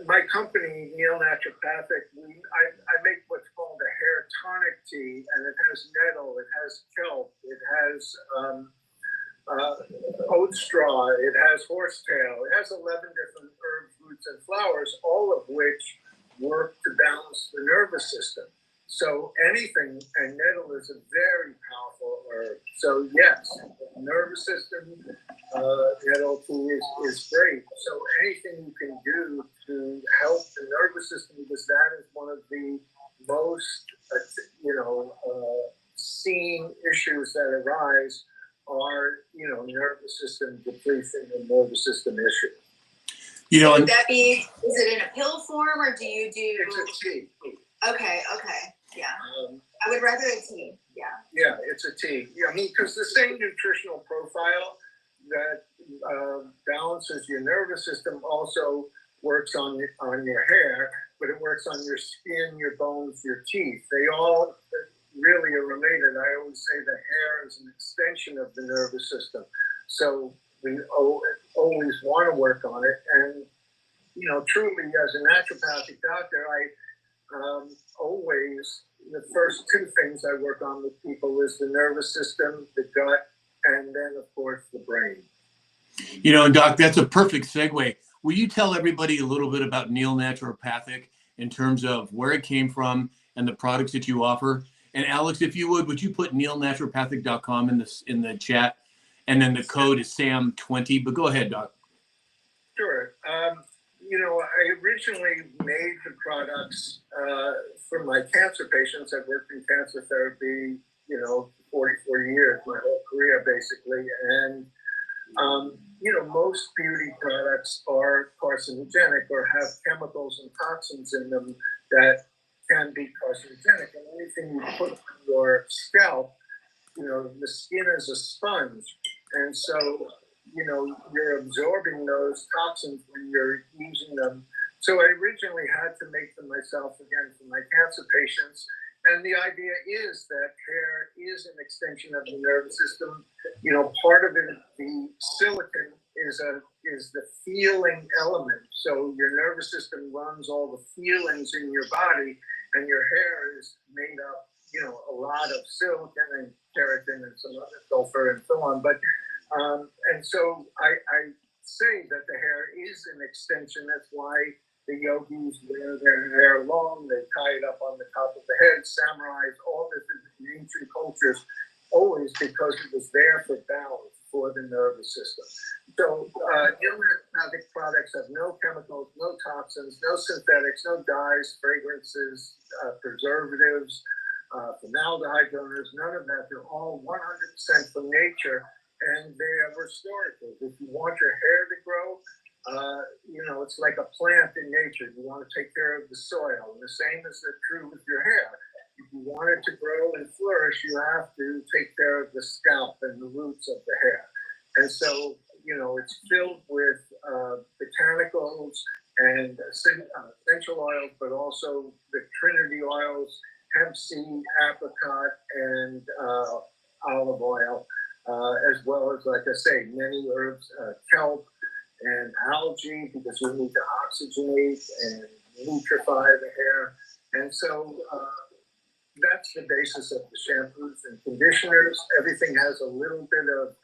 Speaker 7: my company, Neil Naturopathic, I make what's called a hair tonic tea, and it has nettle, it has kelp, it has oat straw, it has horsetail, it has 11 different herbs, roots, and flowers, all of which work to balance the nervous system. So anything, and nettle is a very powerful herb. So yes, nervous system, nettle tea is great. So anything you can do to help the nervous system, because that is one of the most, seen issues that arise are, nervous system depletion and nervous system issues.
Speaker 2: Would that be, is it in a pill form, or do you do?
Speaker 7: It's a tea.
Speaker 2: Okay, yeah. I would rather a tea, yeah.
Speaker 7: Yeah, it's a tea. I mean, because the same nutritional profile that balances your nervous system also works on your hair, but it works on your skin, your bones, your teeth. They all really are related. I always say the hair is an extension of the nervous system. So we always want to work on it. And, truly, as a naturopathic doctor, I always, the first two things I work on with people is the nervous system, the gut, and then, of course, the brain.
Speaker 1: Doc, that's a perfect segue. Will you tell everybody a little bit about Neil Naturopathic in terms of where it came from and the products that you offer? And Alex, if you would you put neilnaturopathic.com in the chat? And then the code is SAM20. But go ahead, Doc.
Speaker 7: Sure. I originally made the products for my cancer patients. I've worked in cancer therapy, 44 years, my whole career basically. And, most beauty products are carcinogenic or have chemicals and toxins in them that can be carcinogenic. And anything you put on your scalp, the skin is a sponge. And so, you're absorbing those toxins when you're using them. So I originally had to make them myself again for my cancer patients. And the idea is that hair is an extension of the nervous system. Part of it, the silicon is the feeling element. So your nervous system runs all the feelings in your body, and your hair is made up, a lot of silicon and keratin and some other sulfur and so on. But and so I say that the hair is an extension. That's why the yogis wear their hair long. They tie it up on the top of the head. Samurais, all this in ancient cultures, always because it was there for balance for the nervous system. So naturopathic products have no chemicals, no toxins, no synthetics, no dyes, fragrances, preservatives, formaldehyde donors, none of that. They're all 100% from nature, and they are restorative. If you want your hair to grow, it's like a plant in nature. You want to take care of the soil. And the same is true with your hair. If you want it to grow and flourish, you have to take care of the scalp and the roots of the hair. And so, it's filled with botanicals and essential oils, but also the Trinity oils, hemp seed, apricot, and olive oil, as well as, like I say, many herbs, kelp and algae, because you need to oxygenate and nutrify the hair. And so that's the basis of the shampoos and conditioners. Everything has a little bit of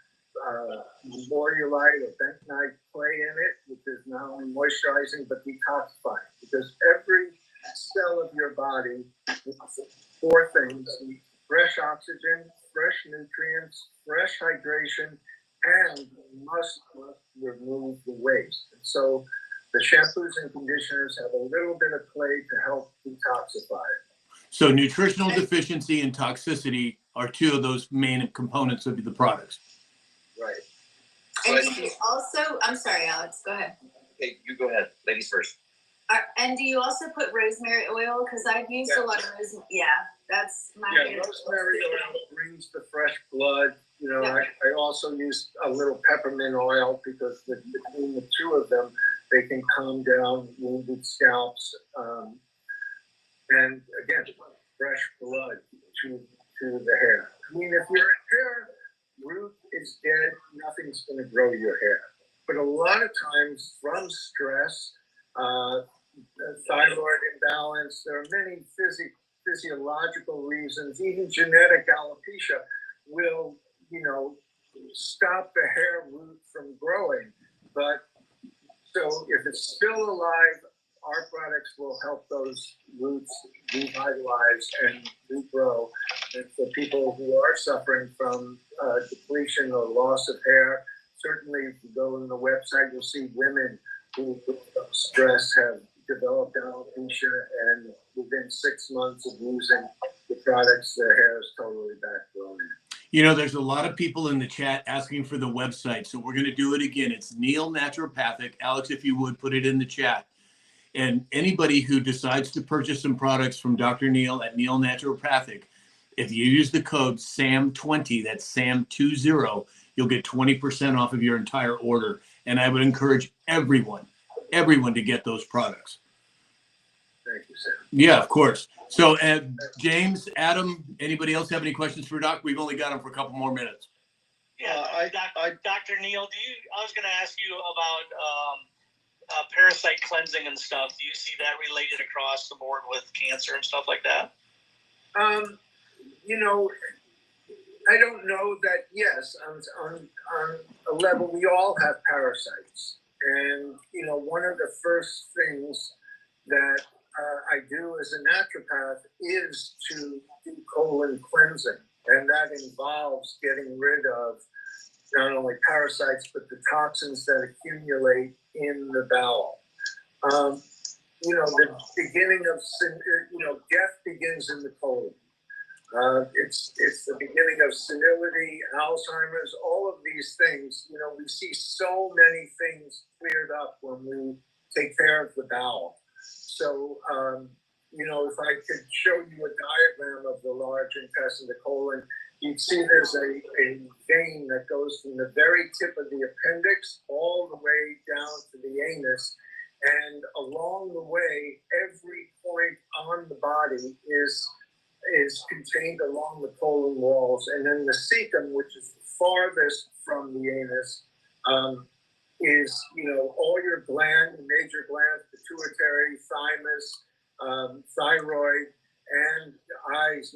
Speaker 7: memorialite or bentonite clay in it, which is not only moisturizing but detoxifying, because every cell of your body needs 4 things: fresh oxygen, fresh nutrients, fresh hydration, and must remove the waste. And so the shampoos and conditioners have a little bit of clay to help detoxify it.
Speaker 1: So nutritional deficiency and toxicity are 2 of those main components of the products.
Speaker 7: Right.
Speaker 2: And do you also, I'm sorry, Alex, go ahead.
Speaker 3: Okay, you go ahead. Ladies first.
Speaker 2: And do you also put rosemary oil? Because I've used a lot of rosemary. Yeah, that's my favorite.
Speaker 7: Rosemary oil brings the fresh blood. I also use a little peppermint oil because between the 2 of them, they can calm down wounded scalps. And again, fresh blood to the hair. I mean, if your hair root is dead, nothing's going to grow your hair. But a lot of times from stress, thyroid imbalance, there are many physiological reasons, even genetic alopecia will, stop the hair root from growing. But so if it's still alive, our products will help those roots revitalize and regrow. And for people who are suffering from depletion or loss of hair, certainly if you go on the website, you'll see women who, with stress, have developed alopecia, and within 6 months of using the products, their hair is totally back growing.
Speaker 1: There's a lot of people in the chat asking for the website, so we're going to do it again. It's Neil Naturopathic. Alex, if you would, put it in the chat. And anybody who decides to purchase some products from Dr. Neil at Neil Naturopathic, if you use the code SAM20, that's SAM20, you'll get 20% off of your entire order. And I would encourage everyone to get those products.
Speaker 7: Thank you, Sam.
Speaker 1: Yeah, of course. So, James, Adam, anybody else have any questions for Doc? We've only got him for a couple more minutes.
Speaker 5: Yeah, Dr. Neil, I was going to ask you about parasite cleansing and stuff. Do you see that related across the board with cancer and stuff like that?
Speaker 7: I don't know that. Yes, on a level, we all have parasites, and one of the first things that I do as a naturopath is to do colon cleansing, and that involves getting rid of not only parasites but the toxins that accumulate in the bowel. The beginning of death begins in the colon. It's the beginning of senility, Alzheimer's, all of these things. You know, we see so many things cleared up when we take care of the bowel. So, you know, if I could show you a diagram of the large intestine, the colon, you'd see there's a vein that goes from the very tip of the appendix all the way down to the anus. And along the way, every point on the body is contained along the colon walls. And then the cecum, which is the farthest from the anus, is, you know, all your major glands, pituitary, thymus, thyroid, and eyes,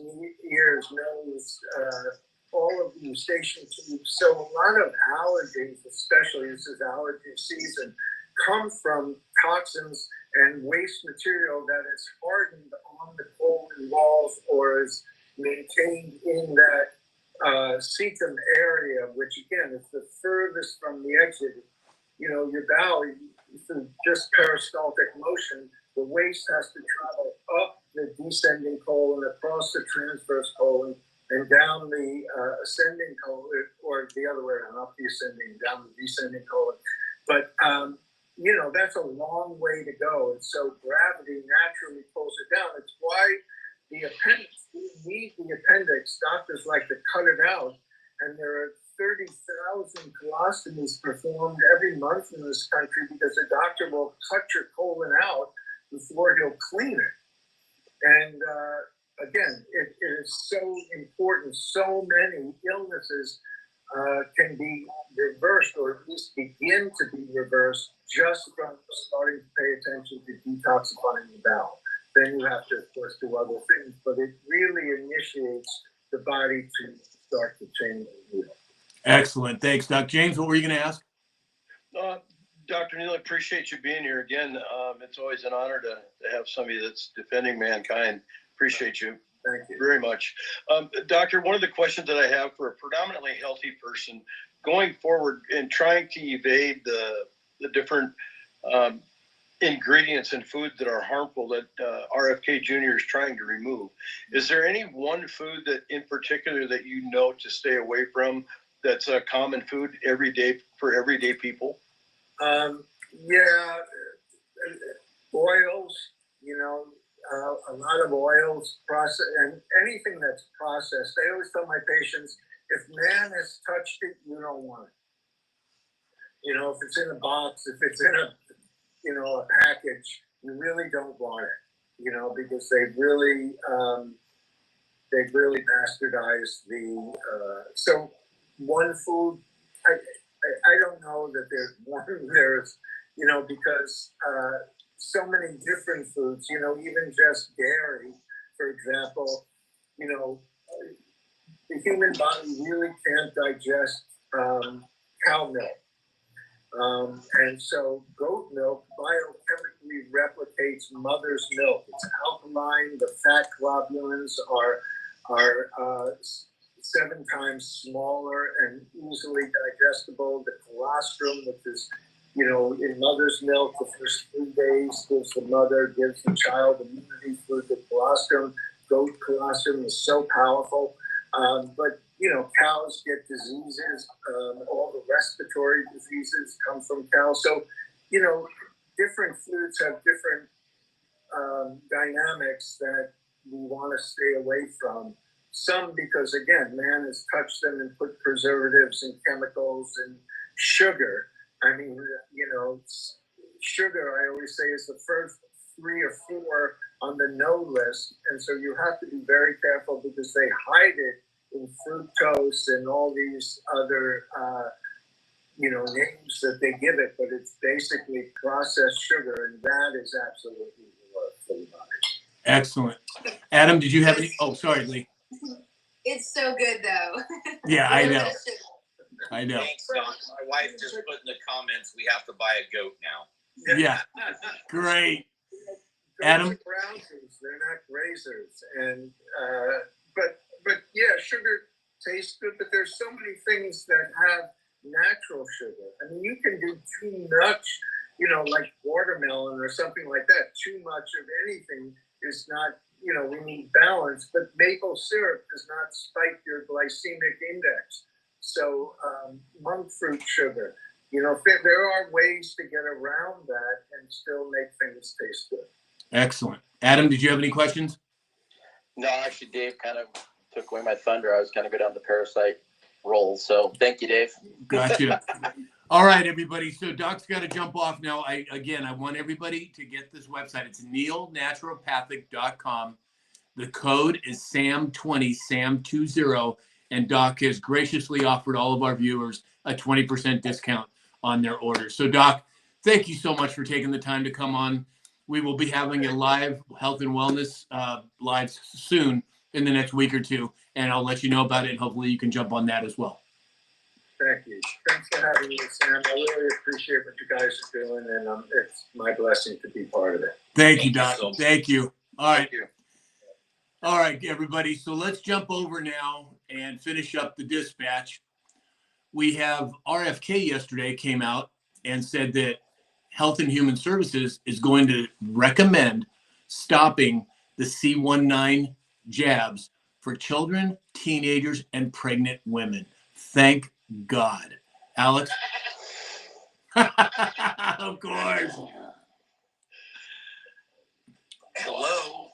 Speaker 7: ears, nose, all of the eustachian tubes. So a lot of allergies, especially this is allergy season, come from toxins and waste material that is hardened on the colon walls or is maintained in that cecum area, which again is the furthest from the exit. You know, your bowel, through just peristaltic motion, the waste has to travel up the descending colon, across the transverse colon, and down the ascending colon, or the other way around, up the ascending, down the descending colon. But you know, that's a long way to go. And so gravity naturally pulls it down. It's why the appendix, we need the appendix. Doctors like to cut it out. And there are 30,000 colostomies performed every month in this country because a doctor will cut your colon out before he'll clean it. And again, it is so important. So many illnesses can be reversed, or at least begin to be reversed, just from starting to pay attention to detoxifying the bowel. Then you have to, of course, do other things, but it really initiates the body to start to change the wheel.
Speaker 1: Excellent. Thanks, Doc. James, what were you going to ask?
Speaker 4: Dr. Neal, I appreciate you being here again. It's always an honor to have somebody that's defending mankind. Appreciate you.
Speaker 7: Thank you
Speaker 4: very much. Doctor, one of the questions that I have for a predominantly healthy person going forward and trying to evade the different ingredients in foods that are harmful that RFK Jr. is trying to remove, is there any one food that in particular that you know to stay away from that's a common food every day for everyday people?
Speaker 7: Yeah, oils, you know, a lot of oils, process, and anything that's processed. I always tell my patients, if man has touched it, you don't want it. You know, if it's in a box, if it's in a package, you really don't want it. You know, because they've really bastardized the. So one food, I don't know that there's one. There's, you know, because so many different foods, you know, even just dairy, for example, you know, the human body really can't digest cow milk. And so goat milk biochemically replicates mother's milk. It's alkaline, the fat globulins are 7 times smaller and easily digestible. The colostrum, which is, you know, in mother's milk, the first 3 days gives the mother, gives the child immunity through the colostrum. Goat colostrum is so powerful. But, you know, cows get diseases. All the respiratory diseases come from cows. So, you know, different foods have different dynamics that we want to stay away from. Some because, again, man has touched them and put preservatives and chemicals and sugar. I mean, you know, sugar, I always say, is the first 3 or 4 on the no list. And so you have to be very careful because they hide it in fructose and all these other, you know, names that they give it. But it's basically processed sugar, and that is absolutely the worst for the body.
Speaker 1: Excellent. Adam, did you have any? Oh, sorry, Lee.
Speaker 2: It's so good, though.
Speaker 1: Yeah, I know. I know.
Speaker 3: Thanks, Doc. My wife just put in the comments, we have to buy a goat now.
Speaker 1: Yeah, great.
Speaker 7: Goats
Speaker 1: Adam?
Speaker 7: are browsers, they're not grazers. And, but yeah, sugar tastes good, but there's so many things that have natural sugar. I mean, you can do too much, you know, like watermelon or something like that. Too much of anything is not, we need balance, but maple syrup does not spike your glycemic index. So monk fruit sugar, there are ways to get around that and still make things taste good.
Speaker 1: Excellent. Adam, did you have any questions?
Speaker 6: No, actually, Dave kind of took away my thunder. I was going to go down the parasite roll. So thank you, Dave.
Speaker 1: Gotcha. All right, everybody. So Doc's got to jump off now. I want everybody to get this website. It's neilnaturopathic.com. The code is SAM20, SAM20, and Doc has graciously offered all of our viewers a 20% discount on their orders. So Doc, thank you so much for taking the time to come on. We will be having a live health and wellness live soon in the next week or two, and I'll let you know about it, and hopefully you can jump on that as well.
Speaker 7: Thank you. Thanks for having me, Sam. I really appreciate what you guys are doing, and it's my blessing to be part of it.
Speaker 1: Thank you, Doc. Thank you. All right.
Speaker 6: Thank you.
Speaker 1: All right, everybody. So let's jump over now and finish up the dispatch. We have RFK yesterday came out and said that Health and Human Services is going to recommend stopping the C19 jabs for children, teenagers, and pregnant women. Thank God. Alex? Of course.
Speaker 3: Hello.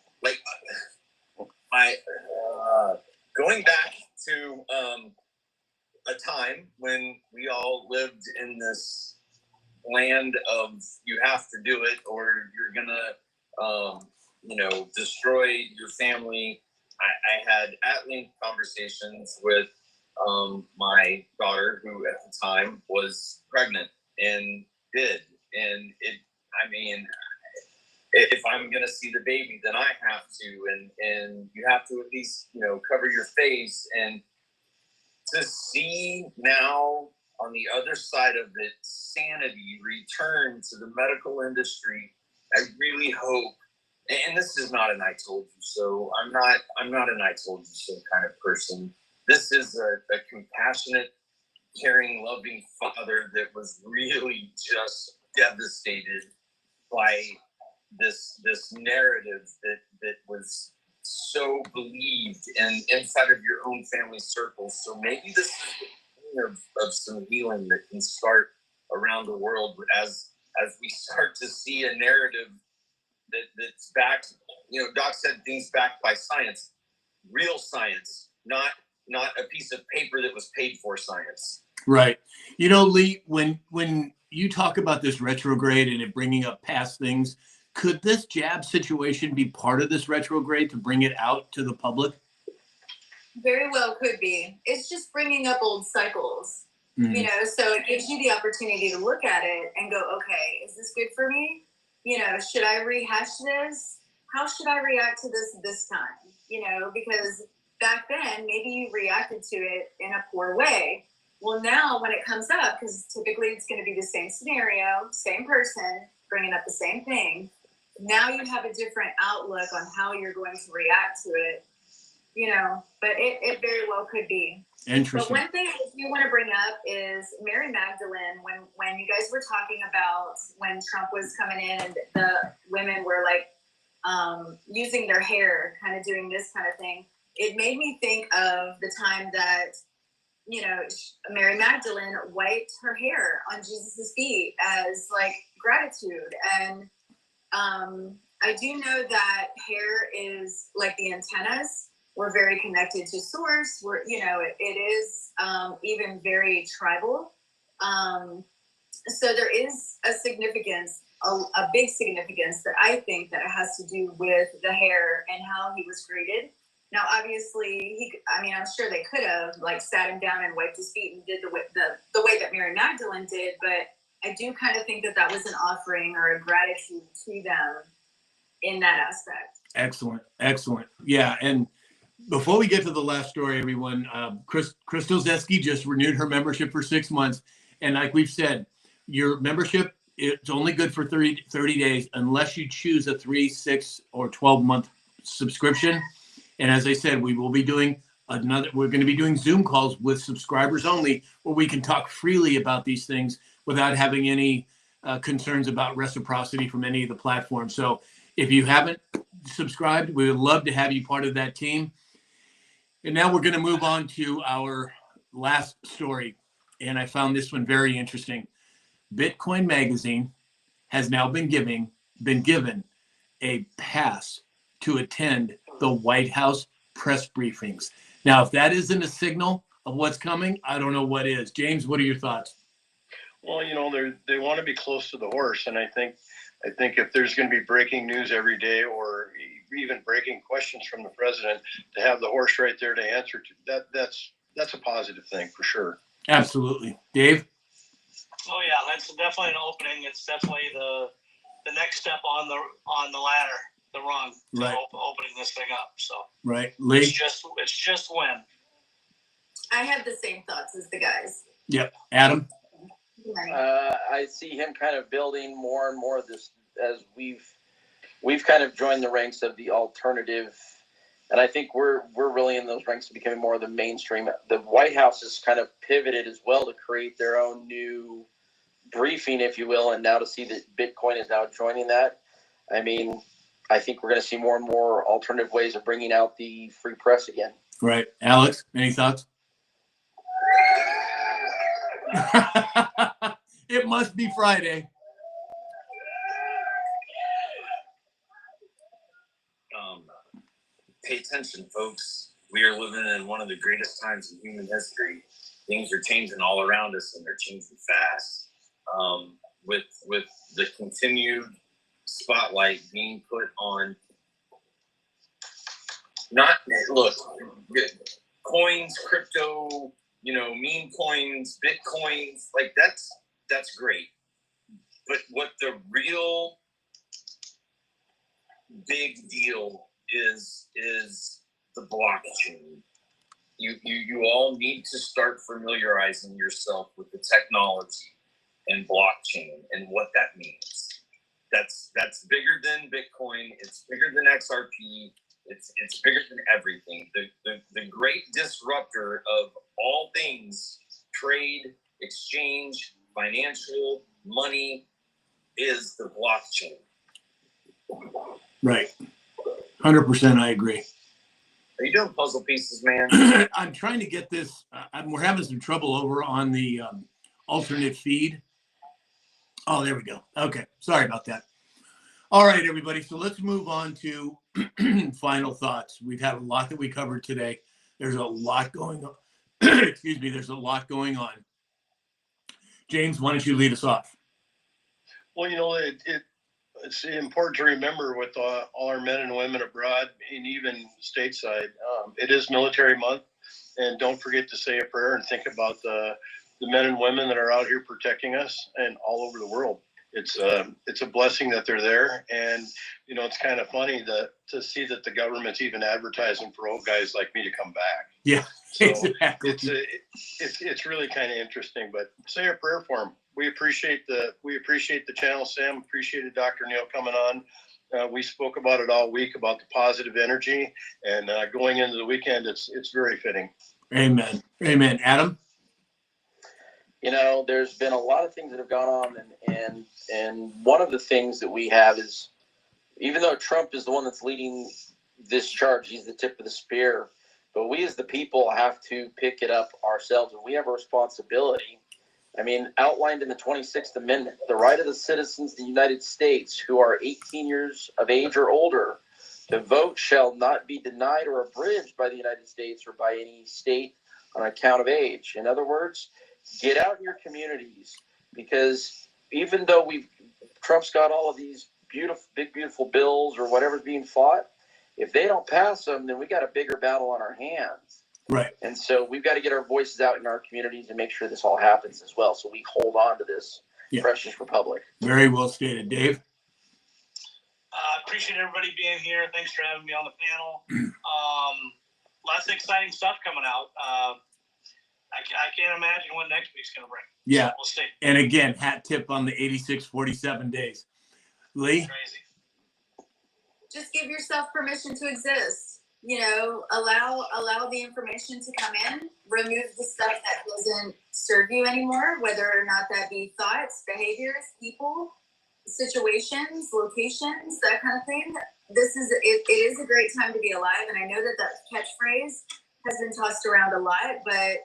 Speaker 3: Going back to a time when we all lived in this land of you have to do it or you're gonna destroy your family. I had at-length conversations with my daughter, who at the time was pregnant and did, and if I'm gonna see the baby, then I have to, and you have to at least cover your face. And to see now on the other side of it, sanity return to the medical industry, I really hope. And this is not an "I told you so." I'm not an "I told you so" kind of person. This is a compassionate, caring, loving father that was really just devastated by this narrative that was so believed and inside of your own family circles. So maybe this is the beginning of some healing that can start around the world as we start to see a narrative that's backed. Doc said things backed by science, real science, not a piece of paper that was paid for science.
Speaker 1: Right. Lee, when you talk about this retrograde and it bringing up past things, could this jab situation be part of this retrograde to bring it out to the public?
Speaker 2: Very well could be. It's just bringing up old cycles, so it gives you the opportunity to look at it and go, okay, is this good for me? Should I rehash this? How should I react to this time? Because back then, maybe you reacted to it in a poor way. Well, now when it comes up, because typically it's going to be the same scenario, same person, bringing up the same thing. Now you have a different outlook on how you're going to react to it, but it very well could be.
Speaker 1: Interesting.
Speaker 2: But one thing I do want to bring up is Mary Magdalene, when you guys were talking about when Trump was coming in and the women were using their hair, kind of doing this kind of thing, it made me think of the time that, Mary Magdalene wiped her hair on Jesus' feet as gratitude. And I do know that hair is like the antennas. We're very connected to source. It is even very tribal. So there is a significance, a big significance that I think that it has to do with the hair and how he was created. Now, obviously, I'm sure they could have sat him down and wiped his feet and did the way that Mary Magdalene did, but I do kind of think that was an offering or a gratitude to them in that aspect.
Speaker 1: Excellent. Yeah, and before we get to the last story, everyone, Crystal Zeski just renewed her membership for 6 months, and like we've said, your membership, it's only good for 30 days unless you choose a 3, 6, or 12-month subscription. And as I said, we will be doing we're going to be doing Zoom calls with subscribers only, where we can talk freely about these things without having any concerns about reciprocity from any of the platforms. So If you haven't subscribed, we would love to have you part of that team. And now we're going to move on to our last story. And I found this one very interesting. Bitcoin Magazine has now been given a pass to attend the White House press briefings. Now, if that isn't a signal of what's coming, I don't know what is. James, what are your thoughts?
Speaker 4: Well, they want to be close to the horse, and I think if there's going to be breaking news every day, or even breaking questions from the president, to have the horse right there to answer to, that's a positive thing for sure.
Speaker 1: Absolutely, Dave.
Speaker 5: Oh yeah, that's definitely an opening. It's definitely the next step on the ladder, the rung to
Speaker 1: Right.
Speaker 5: Opening this thing up. So
Speaker 1: Right, Lee.
Speaker 5: it's just when.
Speaker 2: I have the same thoughts as the guys.
Speaker 1: Yep, Adam.
Speaker 6: I see him kind of building more and more of this as we've kind of joined the ranks of the alternative, and I think we're really in those ranks of becoming more of the mainstream. The White House has kind of pivoted as well to create their own new briefing, if you will, and now to see that Bitcoin is now joining that. I mean, I think we're going to see more and more alternative ways of bringing out the free press again.
Speaker 1: Right, Alex. Any thoughts? It must be Friday.
Speaker 3: Pay attention, folks. We are living in one of the greatest times in human history. Things are changing all around us, and they're changing fast. With the continued spotlight being put on, coins, crypto, meme coins, Bitcoins, like that's great. But what the real big deal is the blockchain. You all need to start familiarizing yourself with the technology and blockchain and what that means. That's bigger than Bitcoin. It's bigger than XRP. It's bigger than everything. The great disruptor of all things, trade, exchange, financial, money, is the blockchain.
Speaker 1: Right. 100%, I agree.
Speaker 3: Are you doing puzzle pieces, man?
Speaker 1: I'm trying to get this. We're having some trouble over on the alternate feed. Oh, there we go. Okay. Sorry about that. All right, everybody. So let's move on to final thoughts. We've had a lot that we covered today. There's a lot going on. Excuse me. There's a lot going on. James, why don't you lead us off?
Speaker 4: Well, it's important to remember with all our men and women abroad and even stateside, it is military month, and don't forget to say a prayer and think about the men and women that are out here protecting us and all over the world. It's a blessing that they're there, and it's kind of funny to see that the government's even advertising for old guys like me to come back.
Speaker 1: Yeah,
Speaker 4: so
Speaker 1: exactly.
Speaker 4: It's really kind of interesting. But say a prayer for them. We appreciate the channel, Sam. Appreciated Dr. Neil coming on. We spoke about it all week about the positive energy, and going into the weekend, it's very fitting.
Speaker 1: Amen. Amen. Adam.
Speaker 6: There's been a lot of things that have gone on, and one of the things that we have is, even though Trump is the one that's leading this charge, he's the tip of the spear, but we as the people have to pick it up ourselves, and we have a responsibility. I mean, outlined in the 26th Amendment, the right of the citizens of the United States who are 18 years of age or older to vote shall not be denied or abridged by the United States or by any state on account of age. In other words, get out in your communities, because even though Trump's got all of these beautiful bills or whatever's being fought, if they don't pass them, then we got a bigger battle on our hands.
Speaker 1: Right.
Speaker 6: And so we've got to get our voices out in our communities and make sure this all happens as well, so we hold on to this precious republic.
Speaker 1: Very well stated. Dave?
Speaker 5: Appreciate everybody being here. Thanks for having me on the panel. Lots of exciting stuff coming out. I can't imagine what next week's going to bring.
Speaker 1: Yeah.
Speaker 5: So we'll see.
Speaker 1: And again, hat tip on the 86-47 days. Lee?
Speaker 5: Crazy.
Speaker 2: Just give yourself permission to exist. Allow the information to come in. Remove the stuff that doesn't serve you anymore, whether or not that be thoughts, behaviors, people. situations, locations, that kind of thing, it is a great time to be alive. And I know that catchphrase has been tossed around a lot, but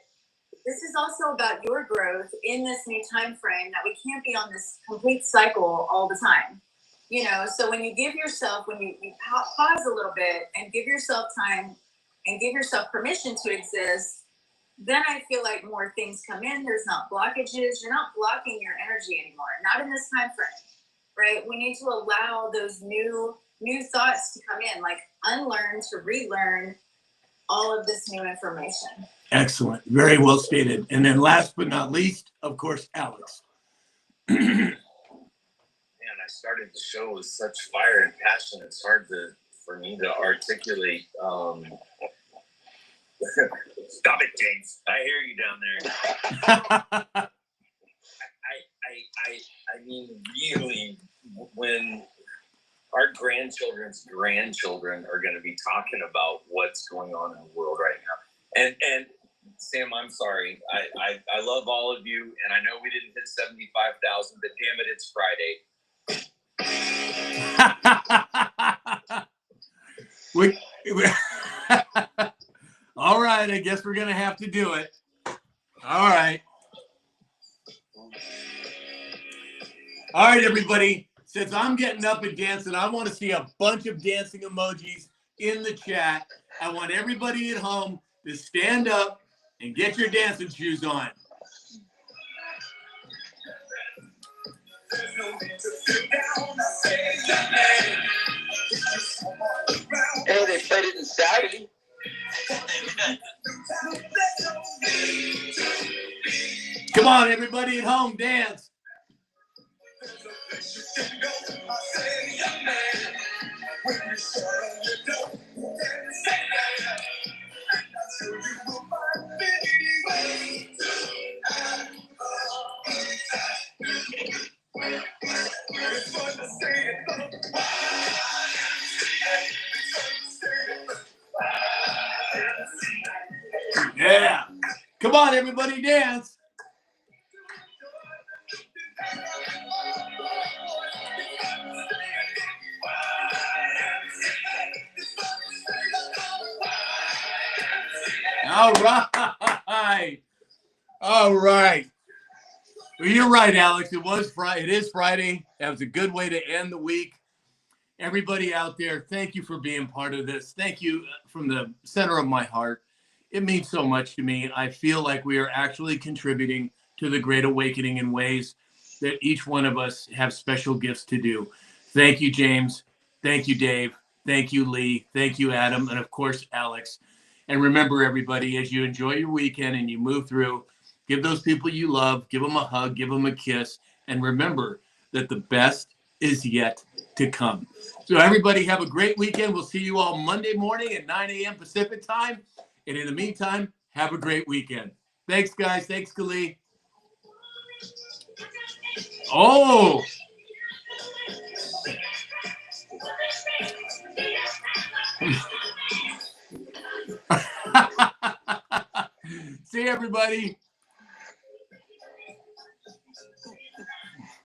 Speaker 2: this is also about your growth in this new time frame, that we can't be on this complete cycle all the time. You know, so when you give yourself, when you pause a little bit and give yourself time and give yourself permission to exist, then I feel like more things come in. There's not blockages. You're not blocking your energy anymore. Not in this time frame, right? We need to allow those new thoughts to come in, like unlearn to relearn all of this new information.
Speaker 1: Excellent. Very well stated. And then last but not least, of course, Alex.
Speaker 3: Man, I started the show with such fire and passion. It's hard for me to articulate. Stop it, James. I hear you down there. I mean, really, when our grandchildren's grandchildren are going to be talking about what's going on in the world right now. And Sam, I'm sorry. I love all of you, and I know we didn't hit 75,000, but damn it, it's Friday.
Speaker 1: All right, I guess we're going to have to do it. All right. All right, everybody. Since I'm getting up and dancing, I want to see a bunch of dancing emojis in the chat. I want everybody at home to stand up and get your dancing shoes on.
Speaker 6: Hey, they played it in Saudi.
Speaker 1: Come on, everybody at home, dance. Yeah. Come on, everybody, dance. All right. All right. Well, you're right, Alex. It was Friday. It is Friday. That was a good way to end the week. Everybody out there, thank you for being part of this. Thank you from the center of my heart. It means so much to me. I feel like we are actually contributing to the Great Awakening in ways that each one of us have special gifts to do. Thank you, James. Thank you, Dave. Thank you, Lee. Thank you, Adam. And of course, Alex. And remember, everybody, as you enjoy your weekend and you move through, give those people you love, give them a hug, give them a kiss. And remember that the best is yet to come. So everybody have a great weekend. We'll see you all Monday morning at 9 a.m. Pacific time. And in the meantime, have a great weekend. Thanks, guys. Thanks, Khalid. Oh. See everybody.